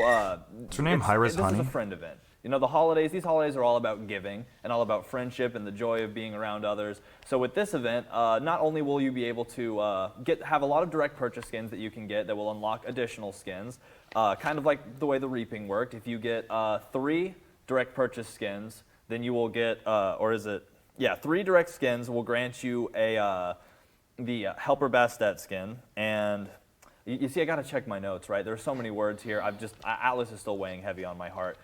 what's her name? Hi-Rez Honey? This is a friend event. You know, these holidays are all about giving and all about friendship and the joy of being around others. So with this event, not only will you be able to have a lot of direct purchase skins that you can get that will unlock additional skins, kind of like the way the reaping worked. If you get 3 direct purchase skins, then you will get, 3 direct skins will grant you the Helper Bastet skin. And you see, I got to check my notes, right? There's so many words here. Atlas is still weighing heavy on my heart.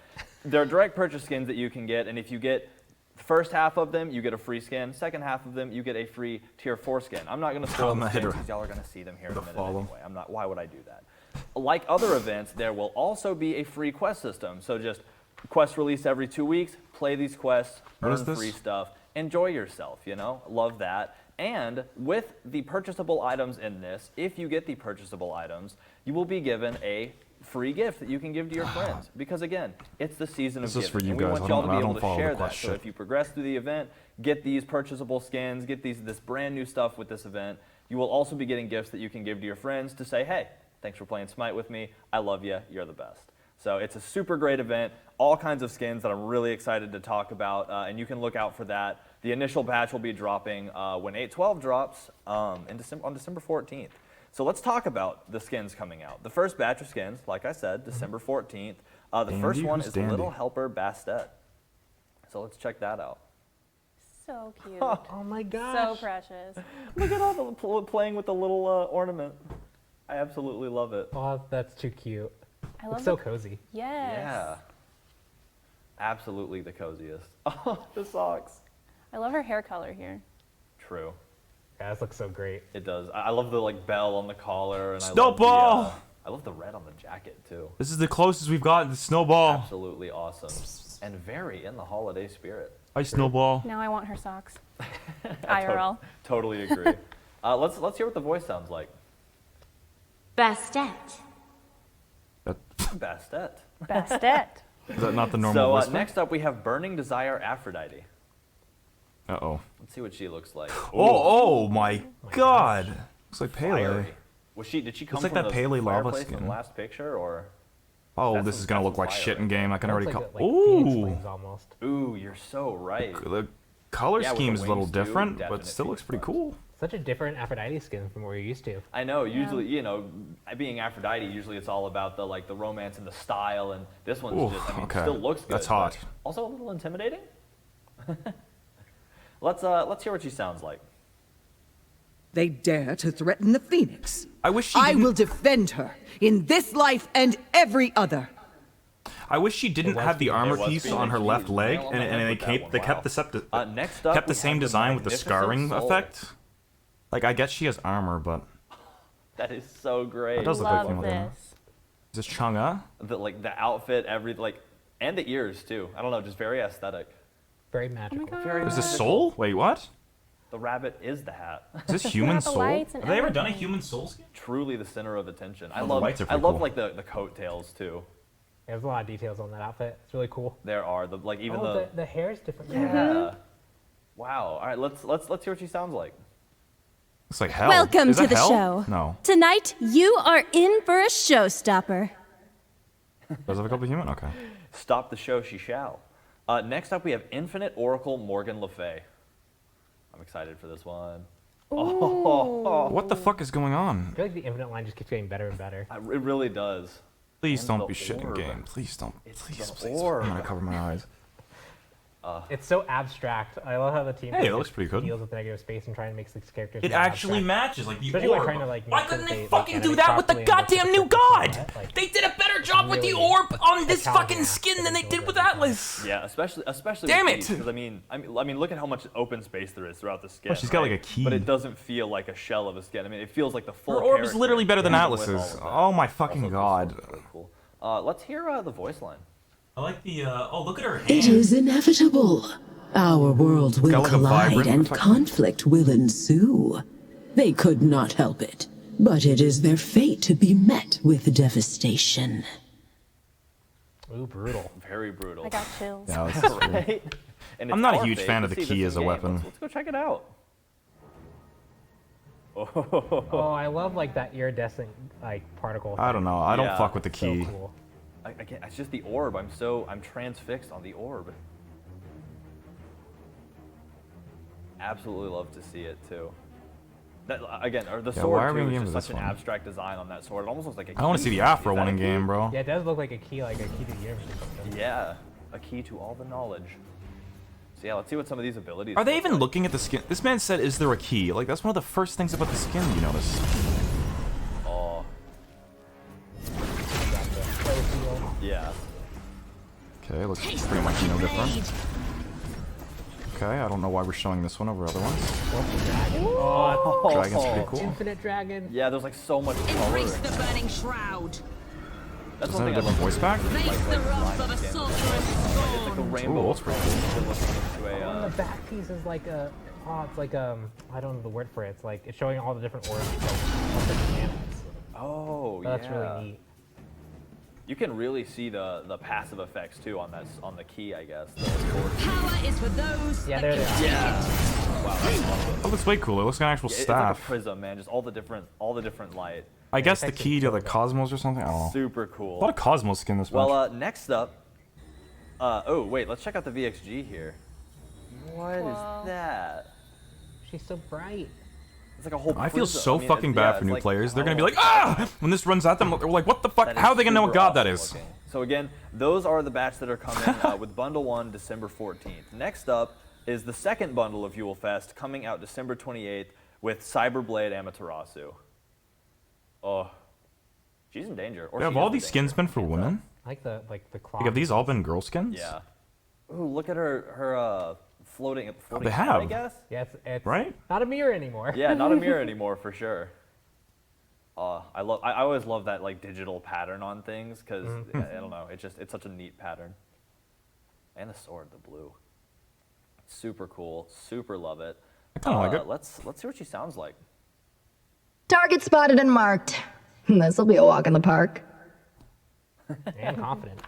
There are direct purchase skins that you can get, and if you get the first half of them, you get a free skin. Second half of them, you get a free tier 4 skin. I'm not going to spoil the skins because y'all are going to see them here in a minute anyway. Why would I do that? Like other events, there will also be a free quest system. So just quests release every 2 weeks, play these quests, earn free stuff, enjoy yourself, you know? Love that. And with the purchasable items in this, if you get the purchasable items, you will be given a free gift that you can give to your friends. Because again, it's the season of giving. For you and we guys. want y'all to be able don't to share that. So if you progress through the event, get these purchasable skins, get this brand new stuff with this event, you will also be getting gifts that you can give to your friends to say, hey, thanks for playing Smite with me. I love you. You're the best. So it's a super great event. All kinds of skins that I'm really excited to talk about, and you can look out for that. The initial batch will be dropping when 8.12 drops on December 14th. So let's talk about the skins coming out. The first batch of skins, like I said, December 14th. The first one is Little Helper Bastet. So let's check that out. So cute. Oh my gosh. So precious. Look at all the playing with the little ornament. I absolutely love it. Oh, that's too cute. I love It's so cozy. Yes. Yeah. Absolutely the coziest. Oh, the socks. I love her hair color here. True. Yeah, this looks so great. It does. I love the bell on the collar, and Snowball! I love the red on the jacket too. This is the closest we've gotten to Snowball. Absolutely awesome, and very in the holiday spirit. Hi, Snowball. Now I want her socks. IRL. Totally agree. Let's hear what the voice sounds like. Bastet. Bastet. Bastet. Is that not the normal So next up we have Burning Desire Aphrodite. Uh-oh. Let's see what she looks like. Oh my god. Looks like Pele. Fiery. Did she come like from that the Pele lava fireplace in skin. the last picture, or? Oh, That's this some- is gonna that's look some like fire shit in right game. I can already Looks call. like Phoenix Ooh, Flames almost. Ooh, you're so right. the color Yeah, with scheme the is a little wings too, different, but definite still looks Phoenix pretty Flames. cool. Such a different Aphrodite skin from what we're used to. I know. Usually, you know, being Aphrodite, usually it's all about the romance and the style, and this one's Ooh, just, I mean, okay. still looks good. That's but hot. Also a little intimidating. Let's hear what she sounds like. They dare to threaten the Phoenix. I wish she I didn't. will defend her in this life and every other. I wish she didn't was have the Phoenix. armor It was piece on Phoenix. her left Jeez, leg, nail on and, the head and with that one, they kept wow. the Next up, kept the we same have the design with the Magnificent scarring Soul. effect. Like, I guess she has armor, but That is so great. It does look like Love Female Demon. this. is this Chang'e? The outfit, and the ears too. I don't know, just very aesthetic. Very magical. Very Is this magical. Soul? Wait, what? The rabbit is the hat. Is this Human the Soul? lights and Have they ever done a everything. Human Soul skin? Truly the center of attention. I Oh, the love lights are I pretty love cool. like the coattails too. There's a lot of details on that outfit. It's really cool. There are even The hair is different. yeah. Wow. All right, let's hear what she sounds like. It's like hell. Welcome Is to that the hell? show. No. Tonight, you are in for a showstopper. Does it have a couple human? Okay. Stop the show, she shall. Next up, we have Infinite Oracle Morgan Le Fay. I'm excited for this one. What the fuck is going on? I feel like the Infinite line just keeps getting better and better. It really does. Please And don't the be shit in orb. game. Please don't. It's Please, the please. orb. I'm gonna cover my eyes. It's so abstract. I love how the team Hey, it just looks pretty good. deals with negative space and trying to make these characters It more actually abstract. matches, like the Especially when orb. trying to, like, Why make couldn't sure they they, like, fucking do animate that with the properly and look goddamn new at the god? silhouette, like, They did a better job with the really orb on this challenging fucking aspect skin of than they the did build with every time. Atlas. Yeah, especially Damn with it! Because I mean, look at how much open space there is throughout the skin. she's got, like, right? a key. But it doesn't feel like a shell of a skin. I mean, it feels like the full. Her orb is character, literally better than even with Atlas's. all of that. Oh my fucking Also, god. this one's really cool. Let's hear the voice line. I like the. Oh, look at her It is inevitable. Our worlds will got, like, a collide vibrant and effect. conflict will ensue. They could not help it, but it is their fate to be met with devastation. Ooh, brutal. Very brutal. I got chills. Yeah, this is true. Right? And I'm it's not a our huge fate fan to of the see key this as a in-game. weapon. Let's go check it out. Oh, I love like that iridescent like particle. I don't know. I don't Yeah. fuck with the So key. cool. Again, it's just the orb. I'm transfixed on the orb. Absolutely love to see it too. That, again, or the Yeah, sword why are we too in is game just with such this an one? abstract design on that sword. It almost looks like a key. I want to see the Is Afro that one a in key? game, bro. Yeah, it does look like a key to the universe or something. Yeah, a key to all the knowledge. So yeah, let's see what some of these abilities. Are they look even like. looking at the skin? This man said, "Is there a key?" Like that's one of the first things about the skin you notice. Oh, yeah. Okay, looks pretty much no different. Okay, I don't know why we're showing this one over other ones. Oh, Dragon's pretty cool. Infinite Dragon. Yeah, there's like so much color. Embrace the burning shroud. That's Does one that have thing a I different love. voice back? Face the wrath of a sorceress It's like a scorn. rainbow. Ooh, that's pretty cool. Looking into And a, the back piece is like a, it's like I don't know the word for it. It's like it's showing all the different orbs, like, all the mechanics. oh, That's yeah. really neat. You can really see the passive effects too on the key, I guess. The sword. Power is for those Yeah, that there can they are. Yeah. Wow, that's awesome. That looks way cool. It looks like an actual It's like a staff. prism, man. Just all the different light. I guess the it's key to the actually cosmos or something. I don't know. Super A cool. lot of cosmos skin this Well, match. next up. Oh wait, let's check out the VXG here. What is that? She's so bright. It's like a whole. I feel prism. so I mean, fucking it's- bad yeah, for it's new like players. They're how gonna be like, it's- ah! When this runs at them, they're like, what the fuck? that How are is they gonna know what super god that awesome is? looking. So again, those are the batch that are coming with Bundle 1, December 14th. Next up is the second bundle of Yulefest coming out December 28th with Cyberblade Amaterasu. Oh, she's in danger. Or Yeah, she have all is in these skins danger. been for women? I like the claw. Like, have these all been girl skins? Yeah. Ooh, look at her floating They head, I have. guess. Yeah, it's Right? not a mirror anymore. Yeah, not a mirror anymore for sure. I always love that like digital pattern on things because Mm-hmm. I don't know, it's such a neat pattern. And the sword, the blue, super cool, super love it. I kinda like it. Let's see what she sounds like. Target spotted and marked. This'll be a walk in the park. And confident.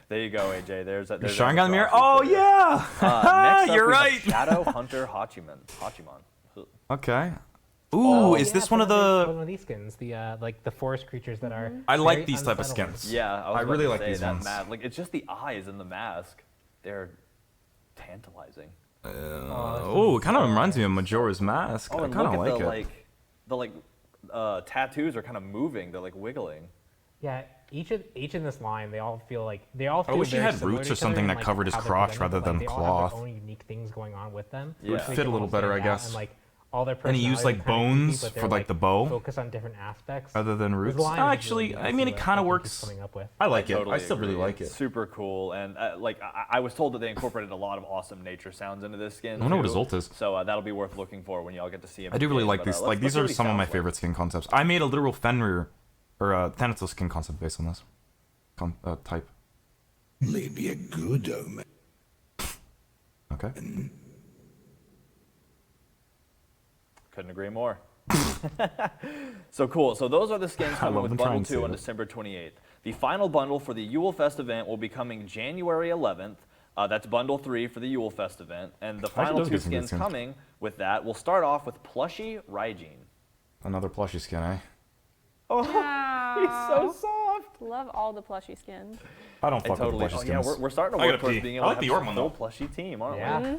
There you go, AJ. There's You're showing on the mirror? Amaterasu Oh, for you. yeah! Next up, You're we have right! Shadow Hunter Hachiman. Ugh. Okay. Ooh, is this one of the? One of these skins, the like the forest creatures that are. I like very these type of unsettling. skins. Yeah, I really like these ones. Like it's just the eyes in the mask. They're tantalizing. Oh, it kind of reminds me of Majora's Mask. Oh, I and kind look of at like it. the tattoos are kind of moving. They're like wiggling. Yeah, each in this line, they all feel like they all. I Feel wish he very had similar roots to or each other something in, that like, covered his how they're crotch presented, rather but, like, than they all cloth. have their own unique things going on with them. It would Yeah. fit a little better, I guess. And, like, all their And he used, like, personalities are kinda bones but they're, for, like, the bow, Focus on different aspects. rather than This roots. line is really Actually, nice I mean, to it the- kind of what he's works. coming up with. I like it. Totally I still really agree. like It's it. super cool, and I was told that they incorporated a lot of awesome nature sounds into this skin. I wonder what too. his ult is. So that'll be worth looking for when y'all get to see him. I do really in-game, like but, these. let's These see are what he some of my sounds like. favorite skin concepts. I made a literal Fenrir or Thanatos skin concept based on this type. Maybe a good omen. Okay. Couldn't agree more. So cool. So those are the skins coming love with them Bundle trying 2 on to. December 28th. The final bundle for the Yulefest event will be coming January 11th. That's Bundle 3 for the Yulefest event. And the final those two get some good skins skins. coming with that will start off with Plushie Raijin. Another plushie skin, eh? Oh, he's so soft. Love all the plushie skins. I don't I fuck totally. with plushie Oh, yeah, skins. we're starting to I work gotta towards pee. being I able like to the have York a one, full though. plushie team, aren't Yeah. we?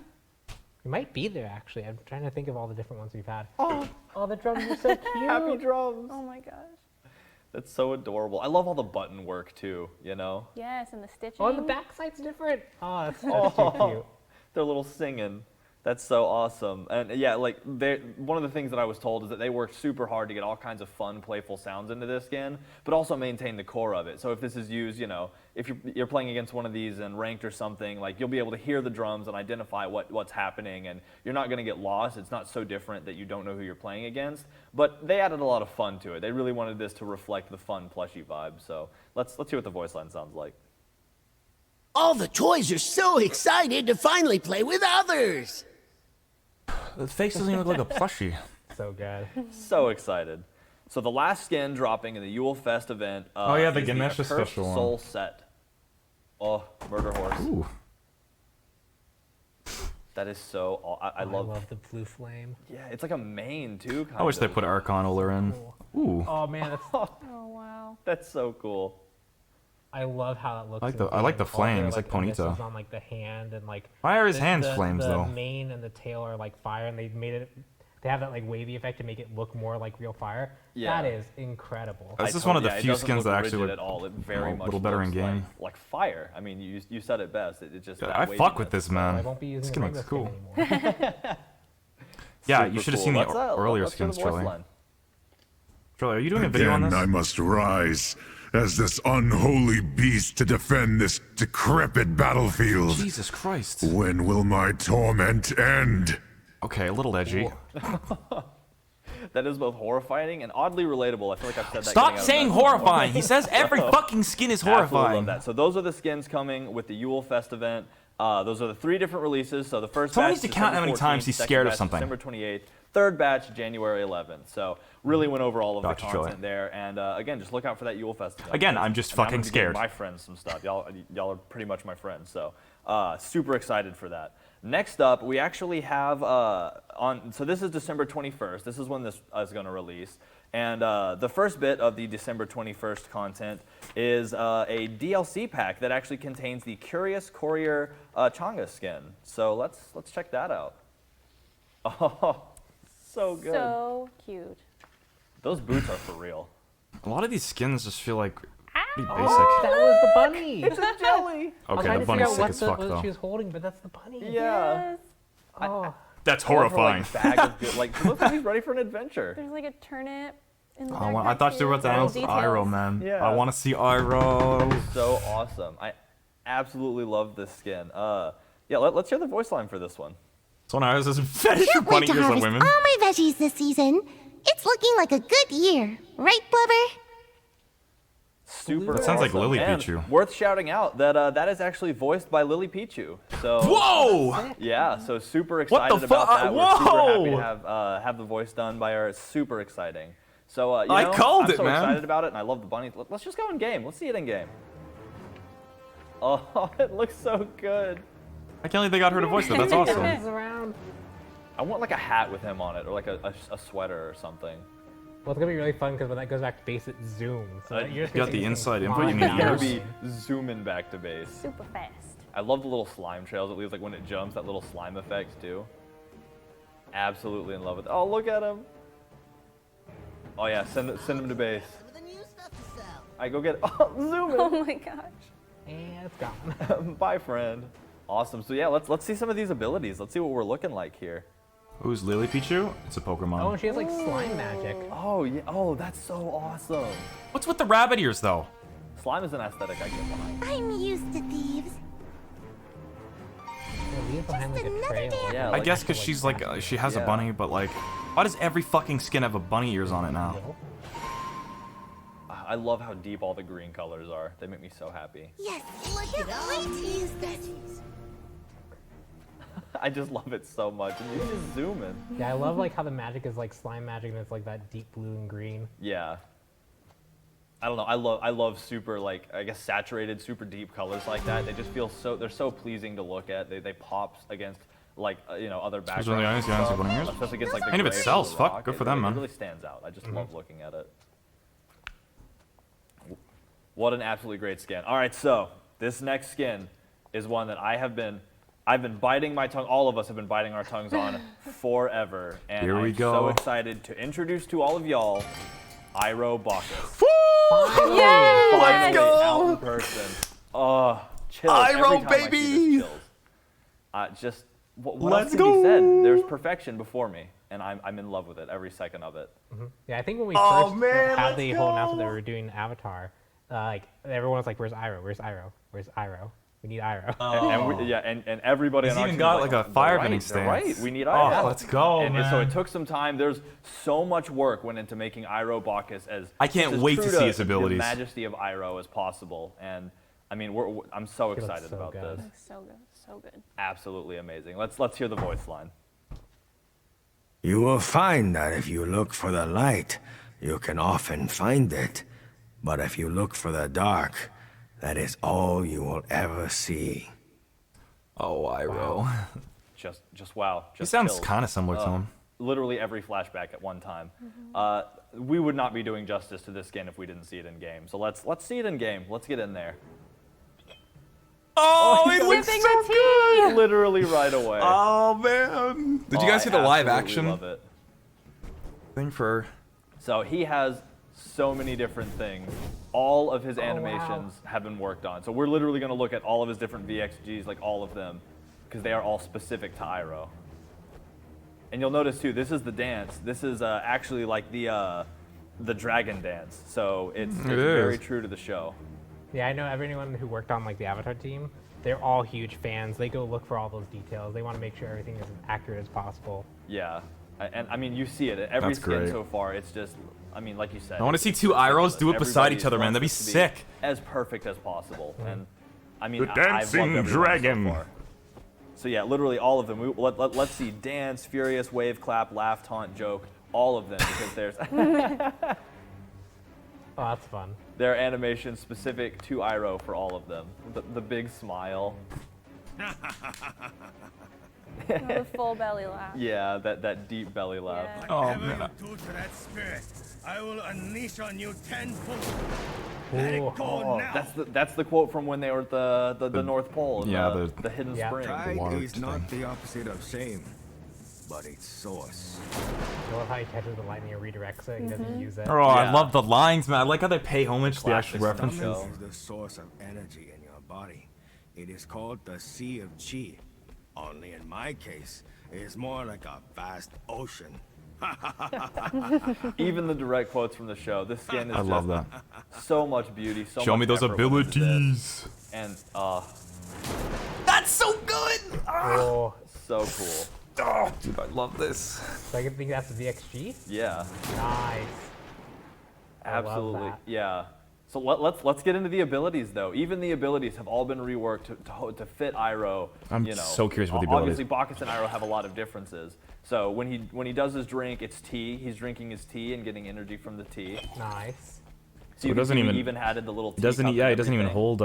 We might be there actually. I'm trying to think of all the different ones we've had. Oh, the drums are so cute. Happy drums. Oh my gosh. That's so adorable. I love all the button work too, you know? Yes, and the stitching. Oh, and the backside's different. Oh, that's too cute. They're little singing. That's so awesome. And yeah, like one of the things that I was told is that they worked super hard to get all kinds of fun, playful sounds into this skin, but also maintain the core of it. So if this is used, you know, if you're playing against one of these in ranked or something, like you'll be able to hear the drums and identify what's happening, and you're not going to get lost. It's not so different that you don't know who you're playing against. But they added a lot of fun to it. They really wanted this to reflect the fun plushie vibe. So let's hear what the voice line sounds like. All the toys are so excited to finally play with others. The face doesn't even look like a plushie. So good. So excited. So the last skin dropping in the Yulefest event. Oh, yeah, the is Ganesha Accursed special one. Soul set. Oh, Murder Horse. Ooh. That is so. I I love. love the blue flame. Yeah, it's like a mane too. Kind I wish they of. put Archon Uller in. Ooh. Oh man, that's, Oh wow. That's so cool. I love how it looks. I like the in-game. All their, flames, like Ponyta. missiles on like the hand and like. Why are his the- hands the- flames, the though? mane and the tail are like fire, and they made it. They have that like wavy effect to make it look more like real fire. Yeah. That is incredible. This is one of the it few doesn't skins look that actually rigid look at all. It very a much little better looks in game. Like fire. I mean, you said it best. It just. Yeah, that I fuck waviness. with this, I man. won't be This using skin the looks regular cool. skin anymore. Yeah, Super you should have cool. seen the Let's, earlier let's hear the skins, voice Trilly. line. Trilly, are you doing a video on Again, this? I must rise as this unholy beast to defend this decrepit battlefield. Jesus Christ. When will my torment end? Okay, a little edgy. That is both horrifying and oddly relatable. I feel like I've said that. Stop getting out of saying bed. horrifying. He says every fucking skin is Absolutely love horrifying. that. So those are the skins coming with the Yulefest event. Those are the 3 different releases. So the first Someone batch needs to count how many December times 14th, he's second scared of batch something. December 28th, third batch January 11th. So really went over all of Gotcha, the Joey. content there. And again, just look out for that Yulefest event. Again, I'm just fucking gonna be scared. giving my friends some stuff. Y'all are pretty much my friends. So super excited for that. Next up, we actually have so this is December 21st. This is when this is going to release. And the first bit of the December 21st content is a DLC pack that actually contains the Curious Courier Changa skin. So let's check that out. Oh, so good. So cute. Those boots are for real. A lot of these skins just feel like pretty basic. That was the bunny. It's a jelly. I'm Okay, trying the to figure bunny's out sick what, as fuck, what though. she was holding, but that's the bunny. Yeah. Yes. Oh. That's I love her, horrifying. Like, bag of good, like look like he's ready for an adventure. There's like a turnip in the I background. thought you were about to Little announce details. Iroh, man. Yeah. I want to see Iroh. So awesome. I absolutely love this skin. Yeah, let's hear the voice line for this one. So now this is fetish for bunny ears on women. all my veggies this season. It's looking like a good year. Right, Blubber? Super That sounds like awesome. Lily And Pichu. Worth shouting out that that is actually voiced by Lily Pichu. So Whoa! yeah, so super What the excited about fuck? that. We're super happy Whoa! to have the voice done by her. It's super exciting. So you I know, called I'm it, so man. excited about it, and I love the bunny. Let's just go in game. Let's see it in game. Oh, it looks so good. I can't believe they got her to voice that. That's awesome. Turns around. I want like a hat with him on it, or like a sweater or something. Well, it's gonna be really fun because when that goes back to base, it zooms. So you're just You got the inside input. You need It's gonna ears. be zooming back to base. Super fast. I love the little slime trails it leaves, like when it jumps, that little slime effect too. Absolutely in love with it. Oh, look at him. Oh yeah, send him to base. I go get it. Oh, zoom in. Oh my gosh. And it's gone. Bye, friend. Awesome. So yeah, let's see some of these abilities. Let's see what we're looking like here. Who's Lily Pichu? It's a Pokemon. Oh, and she has like slime magic. Oh yeah. Oh, that's so awesome. What's with the rabbit ears though? Slime is an aesthetic I get behind. I'm used to thieves. Yeah, leave behind like a trail. Yeah, I like, guess because she's like she has a Yeah. bunny, but like, why does every fucking skin have a bunny ears on it now? I love how deep all the green colors are. They make me so happy. Yes, you're going to use this. I just love it so much. And you just zoom in. Yeah, I love like how the magic is like slime magic and it's like that deep blue and green. Yeah. I don't know. I love super, like, I guess saturated, super deep colors like that. They just feel so, they're so pleasing to look at. They pop against like you know, other backgrounds. really nice, yeah, and stuff, bunny ears. especially against like the And if it gray sells, of the fuck, rock. good for It them, really, man. It really stands out. I just love looking at it. What an absolutely great skin. All right, so this next skin is one that I've been biting my tongue. All of us have been biting our tongues on forever, and Here we I'm go. so excited to introduce to all of y'all IROH Bacchus. Yay! Finally go! out in person. Oh, chills. IROH, Every time I see baby! this, chills. Just what Let's else can be go! said? There's perfection before me, and I'm in love with it every second of it. Yeah, I think when we Oh, first man, had let's the whole announcement that go. we were doing Avatar, like everyone was like, "Where's Iroh? Where's Iroh? Where's Iroh? We need Iroh." And everybody He's on our even team got was like a fire vending they're right, stance. we need Oh, IROH. let's go, and so man. it took some time. There's so much work went into making IROH Bacchus as I can't as wait true to see his abilities. the majesty of IROH as possible. And I mean, I'm so looks excited so about good. this. So good. So good. Absolutely amazing. Let's hear the voice line. You will find that if you look for the light, you can often find it. But if you look for the dark, that is all you will ever see. Oh, Iroh. Just wow. He Just sounds chills. kind of similar to him. Literally every flashback at one time. We would not be doing justice to this skin if we didn't see it in game. So let's see it in game. Let's get in there. Oh, it looks Sipping so the tea. Literally right away. Oh man! Did you guys see the I live absolutely action Love it. thing for? So he has so many different things. All of his animations have been worked on. So we're literally going to look at all of his different VXGs, like all of them, because they are all specific to IROH. And you'll notice too, this is the dance. This is actually like the dragon dance. So it's very is. true to the show. Yeah, I know everyone who worked on like the Avatar team. They're all huge fans. They go look for all those details. They want to make sure everything is as accurate as possible. Yeah, and I mean you see it. Every That's skin great. so far, it's just, I mean, like you said. I want to see it's two ridiculous. Irohs do it beside Everybody each other, man. wants That'd be this to sick. As perfect as possible, and I mean, The I've loved dancing every one dragon. So far. So yeah, literally all of them. Let's see dance, furious, wave, clap, laugh, taunt, joke, all of them, because there's Oh, that's fun. there are animations specific to IROH for all of them. The big smile. The full belly laugh. Yeah, that deep belly laugh. Yeah. Oh Whatever man! you do to that spirit, I will unleash on you tenfold. Ooh. Let it go Oh, now. that's the quote from when they were at the North Pole. in yeah, the hidden Yeah. spring. Pride water is not thing. the opposite of shame, but its source. I love how he catches the lightning and redirects it. He doesn't use it. Oh, I Yeah. love the lines, man. I like how they pay homage to the actual Classic stuff. references. Show. Is the source of energy in your body. It is called the Sea of Chi. Only in my case, it is more like a vast ocean. Even the direct quotes from the show. This skin is I love that. so much beauty. So Show much me those effort went into this. abilities. And That's so good. Oh, so cool. Oh, dude, I love this. so I can think that's the VXG. Yeah, Nice. I love absolutely. that. Yeah. So let's get into the abilities though. Even the abilities have all been reworked to fit IROH. I'm you know. so curious about the abilities. Obviously, Bacchus and IROH have a lot of differences. So when he does his drink, it's tea. He's drinking his tea and getting energy from the tea. Nice. So you he doesn't can see we even- even added the little. He doesn't. teacup Yeah, and he doesn't even everything. hold.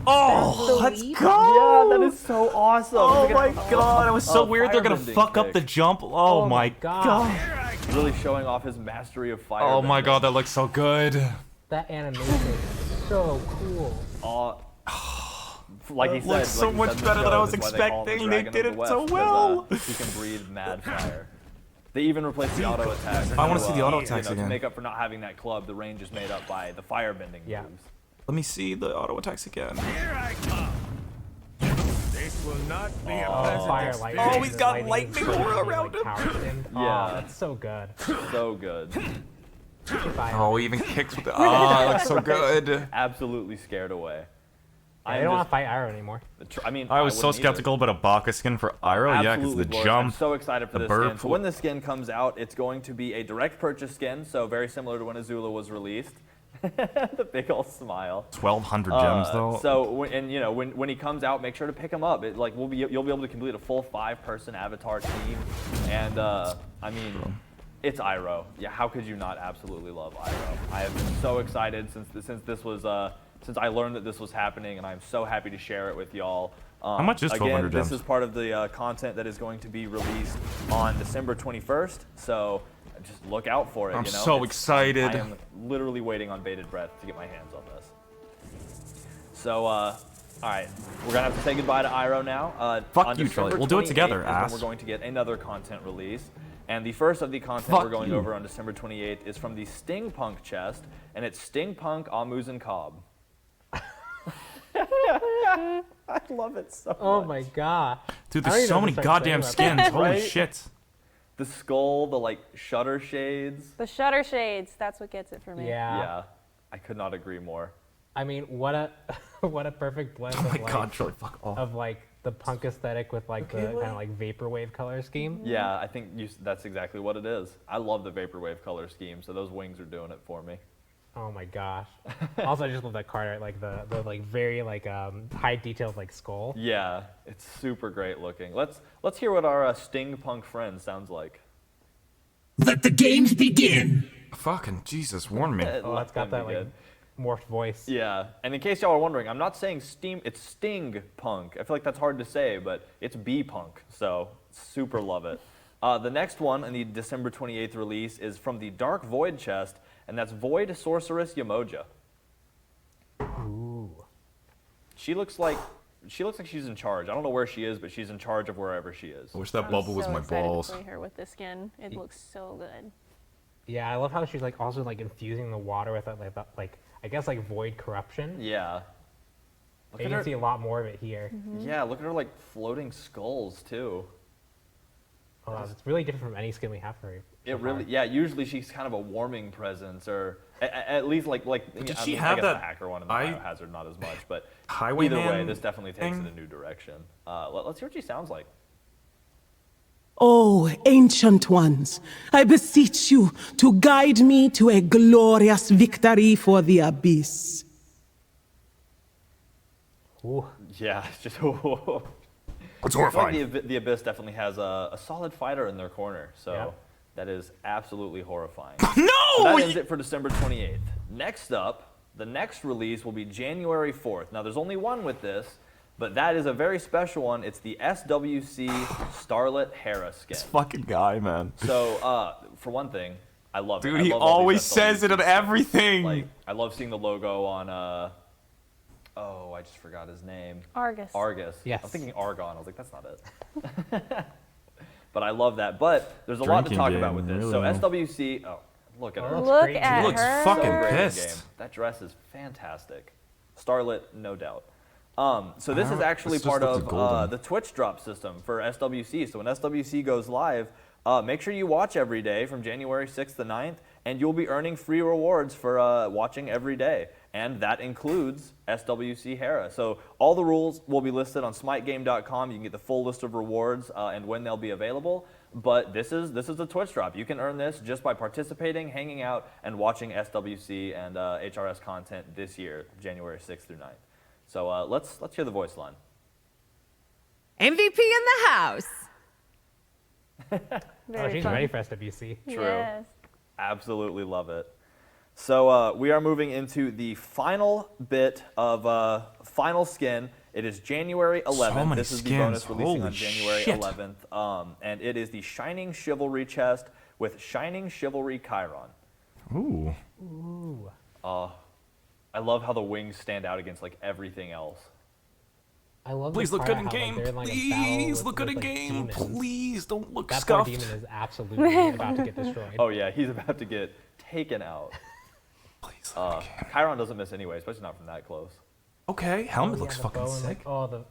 Oh, let's Sweet. go! Yeah, that is so awesome. Oh They're my gonna- god, it was so a weird. They're gonna firebending fuck up kick. the jump. Oh my god. Really showing off his mastery of fire. Oh my god, that looks so good. That animation is so cool. Like he It said, looks so like he much said in the better than I show, was that's why they call him the expecting. They Dragon did of the it so West, 'cause, well. He can breathe mad fire. They even replaced the auto attack. I wanna see the auto attacks To again. make up for not having that club, the range is made up by the firebending moves. Let me see the auto attacks again. Here I come. This will not be a pleasant Fire experience. lightning. Oh, he's got Lightning lightning is aura so, around him. power spin. Yeah. Oh, that's so good. So good. Fire. Oh, he even kicks with the. Oh, it looks so good. Absolutely scared away. I don't want to fight Iroh anymore. I mean, I was so wouldn't either. skeptical about a Baka skin for Iroh. Yeah, because Absolutely the glorious. jump. I'm so excited for the this skin. burp. So when this skin comes out, it's going to be a direct purchase skin, so very similar to when Azula was released. The big old smile. 1,200 gems though. So when he comes out, make sure to pick him up. You'll be able to complete a full 5-person avatar team, and I mean, it's Iroh. Yeah, how could you not absolutely love Iroh? I have been so excited since I learned that this was happening, and I'm so happy to share it with y'all. How much is 1,200 Again, this gems? is part of the content that is going to be released on December 21st. So just look out for it. I'm you know? so excited. I am literally waiting on bated breath to get my hands on this. So, all right, we're gonna have to say goodbye to Iroh now. Fuck on you, December Charlie. We'll do it 28th together, is when ass. We're going to get another content release. And the first of the content Fuck we're going you. over on December 28th is from the Stingpunk chest, and it's Stingpunk Amuzin Cobb. I love it so much. Oh my god. Dude, I don't there's even so know many what to start goddamn saying skins. about Holy Right? shit. The skull, the like shutter shades. The shutter shades, that's what gets it for me. Yeah. Yeah, I could not agree more. I mean, what a what a perfect blend Oh my of like, god, Charlie, fuck off. of like the punk aesthetic with like the kind of like vaporwave color scheme. Yeah, I think that's exactly what it is. I love the vaporwave color scheme, so those wings are doing it for me. Oh my gosh. Also, I just love that card art, like the like very like high detailed like skull. Yeah, it's super great looking. Let's hear what our Stingpunk friend sounds like. Let the games begin. Fucking Jesus, warn me. Oh, it's got that like morphed voice. Yeah, and in case y'all are wondering, I'm not saying it's Stingpunk. I feel like that's hard to say, but it's B-Punk, so super love it. The next one in the December 28th release is from the Dark Void chest, and that's Void Sorceress Yamoja. Ooh. She looks like she's in charge. I don't know where she is, but she's in charge of wherever she is. I wish that I'm bubble was so my excited balls. to play her with this skin. It looks so good. Yeah, I love how she's like also like infusing the water with that like I guess like void corruption. Yeah. And you can see a lot more of it here. Yeah, look at her like floating skulls too. Oh, it's really different from any skin we have for her. It really, yeah. Usually she's kind of a warming presence, or at least like. Did I she mean, have I guess that the hacker one and the Biohazard not as much, but either way, Highwayman this definitely takes it thing? a new direction. Let's hear what she sounds like. Oh, ancient ones, I beseech you to guide me to a glorious victory for the abyss. Ooh. Yeah, it's just. It's I feel horrifying. like the Abyss definitely has a solid fighter in their corner, so Yeah. that is absolutely horrifying. No! So that ends it for December 28th. Next up, the next release will be January 4th. Now, there's only one with this, but that is a very special one. It's the SWC Starlet Hera skin. This fucking guy, man. So, for one thing, I love it. Dude, I he love all always these says it on SWC everything. Like, I love seeing the logo on, oh, I just forgot his name. Argus. Argus. Yes. I'm thinking Argon. I was like, that's not it. But I love that. But there's a lot to Drinking talk game, about with this. really So well. SWC, oh, look at her. That's Look great. at She looks her. fucking So great in pissed. game. That dress is fantastic. Starlet, no doubt. So this is Wow, actually this just part looks of golden. the Twitch drop system for SWC. So when SWC goes live, make sure you watch every day from January 6th to 9th, and you'll be earning free rewards for watching every day. And that includes SWC Hera. So all the rules will be listed on smitegame.com. You can get the full list of rewards and when they'll be available. But this is a Twitch drop. You can earn this just by participating, hanging out, and watching SWC and HRS content this year, January 6th through 9th. So let's hear the voice line. MVP in the house. Oh, she's ready for SWC. True. Yes. Absolutely love it. So we are moving into the final bit of final skin. It is January 11th. So many this is the skins. bonus releasing Holy on January shit. 11th. And it is the Shining Chivalry chest with Shining Chivalry Chiron. Ooh. Ooh. I love how the wings stand out against like everything else. I love. Please the look part good in how, game. they're in, like, a battle Please with- look good with, in like, game. demons. Please don't look That scuffed. poor demon is absolutely about to get destroyed. Oh yeah, he's about to get taken out. Please. Chiron doesn't miss anyway, especially not from that close. Okay, helmet Yeah, looks the fucking bow and, sick. like, oh, the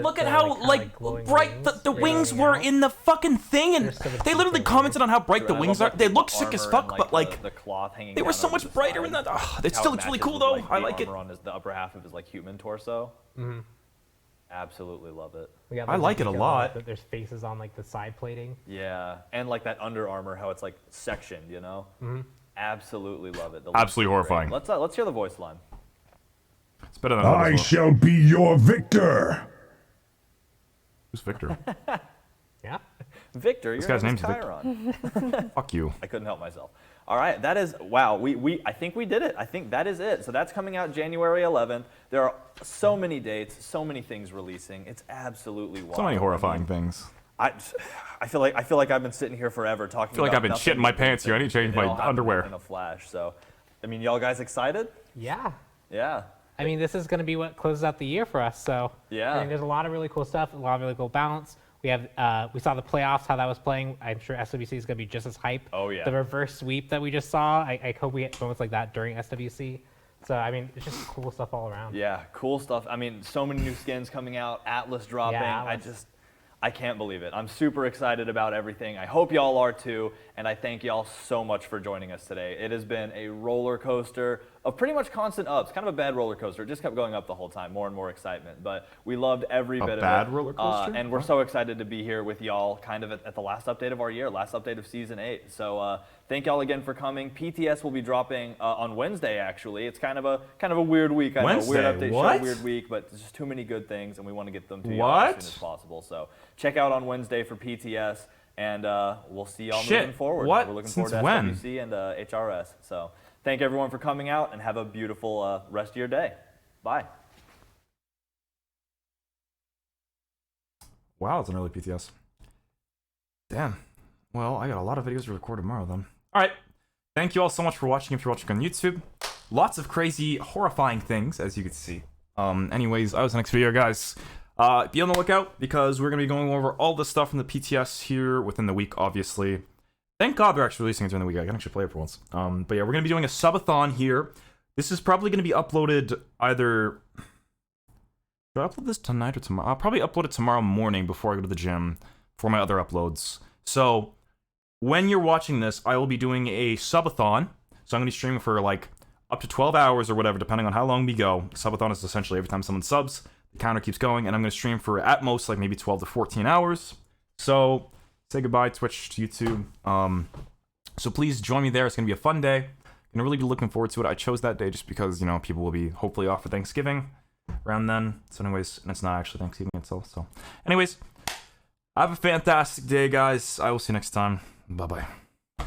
Look at the, how kinda, like glowing bright wings the wings radiating were out. in the fucking thing, and They're so they literally beautiful. commented on how bright the Dude, I wings love, are. They the look sick as armor fuck, and, but like the cloth hanging they were down so over much the brighter side. in that. It's How still it it's really matches cool with, though. like, I the like it. armor on the upper half of his like human torso. Mm-hmm. Absolutely love it. We got, I like it a detail, lot. that there's faces on like the side plating. Yeah, and like that Under Armour, how it's like sectioned, you know. Mm-hmm. Absolutely love it. The Absolutely looks are horrifying. great. Let's hear the voice line. It's better than I shall be your victor. Who's Victor? Yeah. Victor, This your guy's name is name's Victor. Chiron. Fuck you. I couldn't help myself. All right, that is, wow, I think we did it. I think that is it. So that's coming out January 11th. There are so many dates, so many things releasing. It's absolutely wild. So many horrifying things. I feel like I've been sitting here forever talking. I feel like about I've been nothing shitting my but pants here. I need to change it my all happened underwear. in a flash. So, I mean, y'all guys excited? Yeah. Yeah. I mean, this is going to be what closes out the year for us. So Yeah. I mean, there's a lot of really cool stuff, a lot of really cool balance. We have we saw the playoffs, how that was playing. I'm sure SWC is going to be just as hype. Oh yeah. The reverse sweep that we just saw. I hope we get moments like that during SWC. So I mean, it's just cool stuff all around. Yeah, cool stuff. I mean, so many new skins coming out. Atlas dropping. Yeah, Atlas. I can't believe it. I'm super excited about everything. I hope y'all are too, and I thank y'all so much for joining us today. It has been a roller coaster of pretty much constant ups. Kind of a bad roller coaster. It just kept going up the whole time, more and more excitement. But we loved every bit of it. A bad roller coaster? And we're so excited to be here with y'all kind of at the last update of our year, last update of Season 8. So thank y'all again for coming. PTS will be dropping on Wednesday, actually. It's kind of a weird week. I know, Wednesday? weird update What? show, weird week, but there's just too many good things, and we want to get them to y'all What? as soon as possible. So check out on Wednesday for PTS, and we'll see y'all Shit, moving forward. what? We're looking Since forward to when? SWC and HRS. So thank everyone for coming out, and have a beautiful rest of your day. Bye. Wow, it's an early PTS. Damn. Well, I got a lot of videos to record tomorrow then. Alright. Thank you all so much for watching if you're watching on YouTube. Lots of crazy, horrifying things, as you can see. Anyways, I was in the next video, guys. Be on the lookout, because we're going to be going over all the stuff from the PTS here within the week, obviously. Thank God they're actually releasing it during the week. I can actually play it for once. But yeah, we're going to be doing a subathon here. This is probably going to be uploaded either... Should I upload this tonight or tomorrow? I'll probably upload it tomorrow morning before I go to the gym for my other uploads. So, when you're watching this, I will be doing a subathon. So I'm going to be streaming for like up to 12 hours or whatever, depending on how long we go. Subathon is essentially every time someone subs, the counter keeps going, and I'm going to stream for at most like maybe 12 to 14 hours. So, say goodbye, Twitch, to YouTube. So please join me there. It's going to be a fun day. I'm going to really be looking forward to it. I chose that day just because, you know, people will be hopefully off for Thanksgiving around then. So anyways, and it's not actually Thanksgiving itself. So anyways, have a fantastic day, guys. I will see you next time. Bye-bye.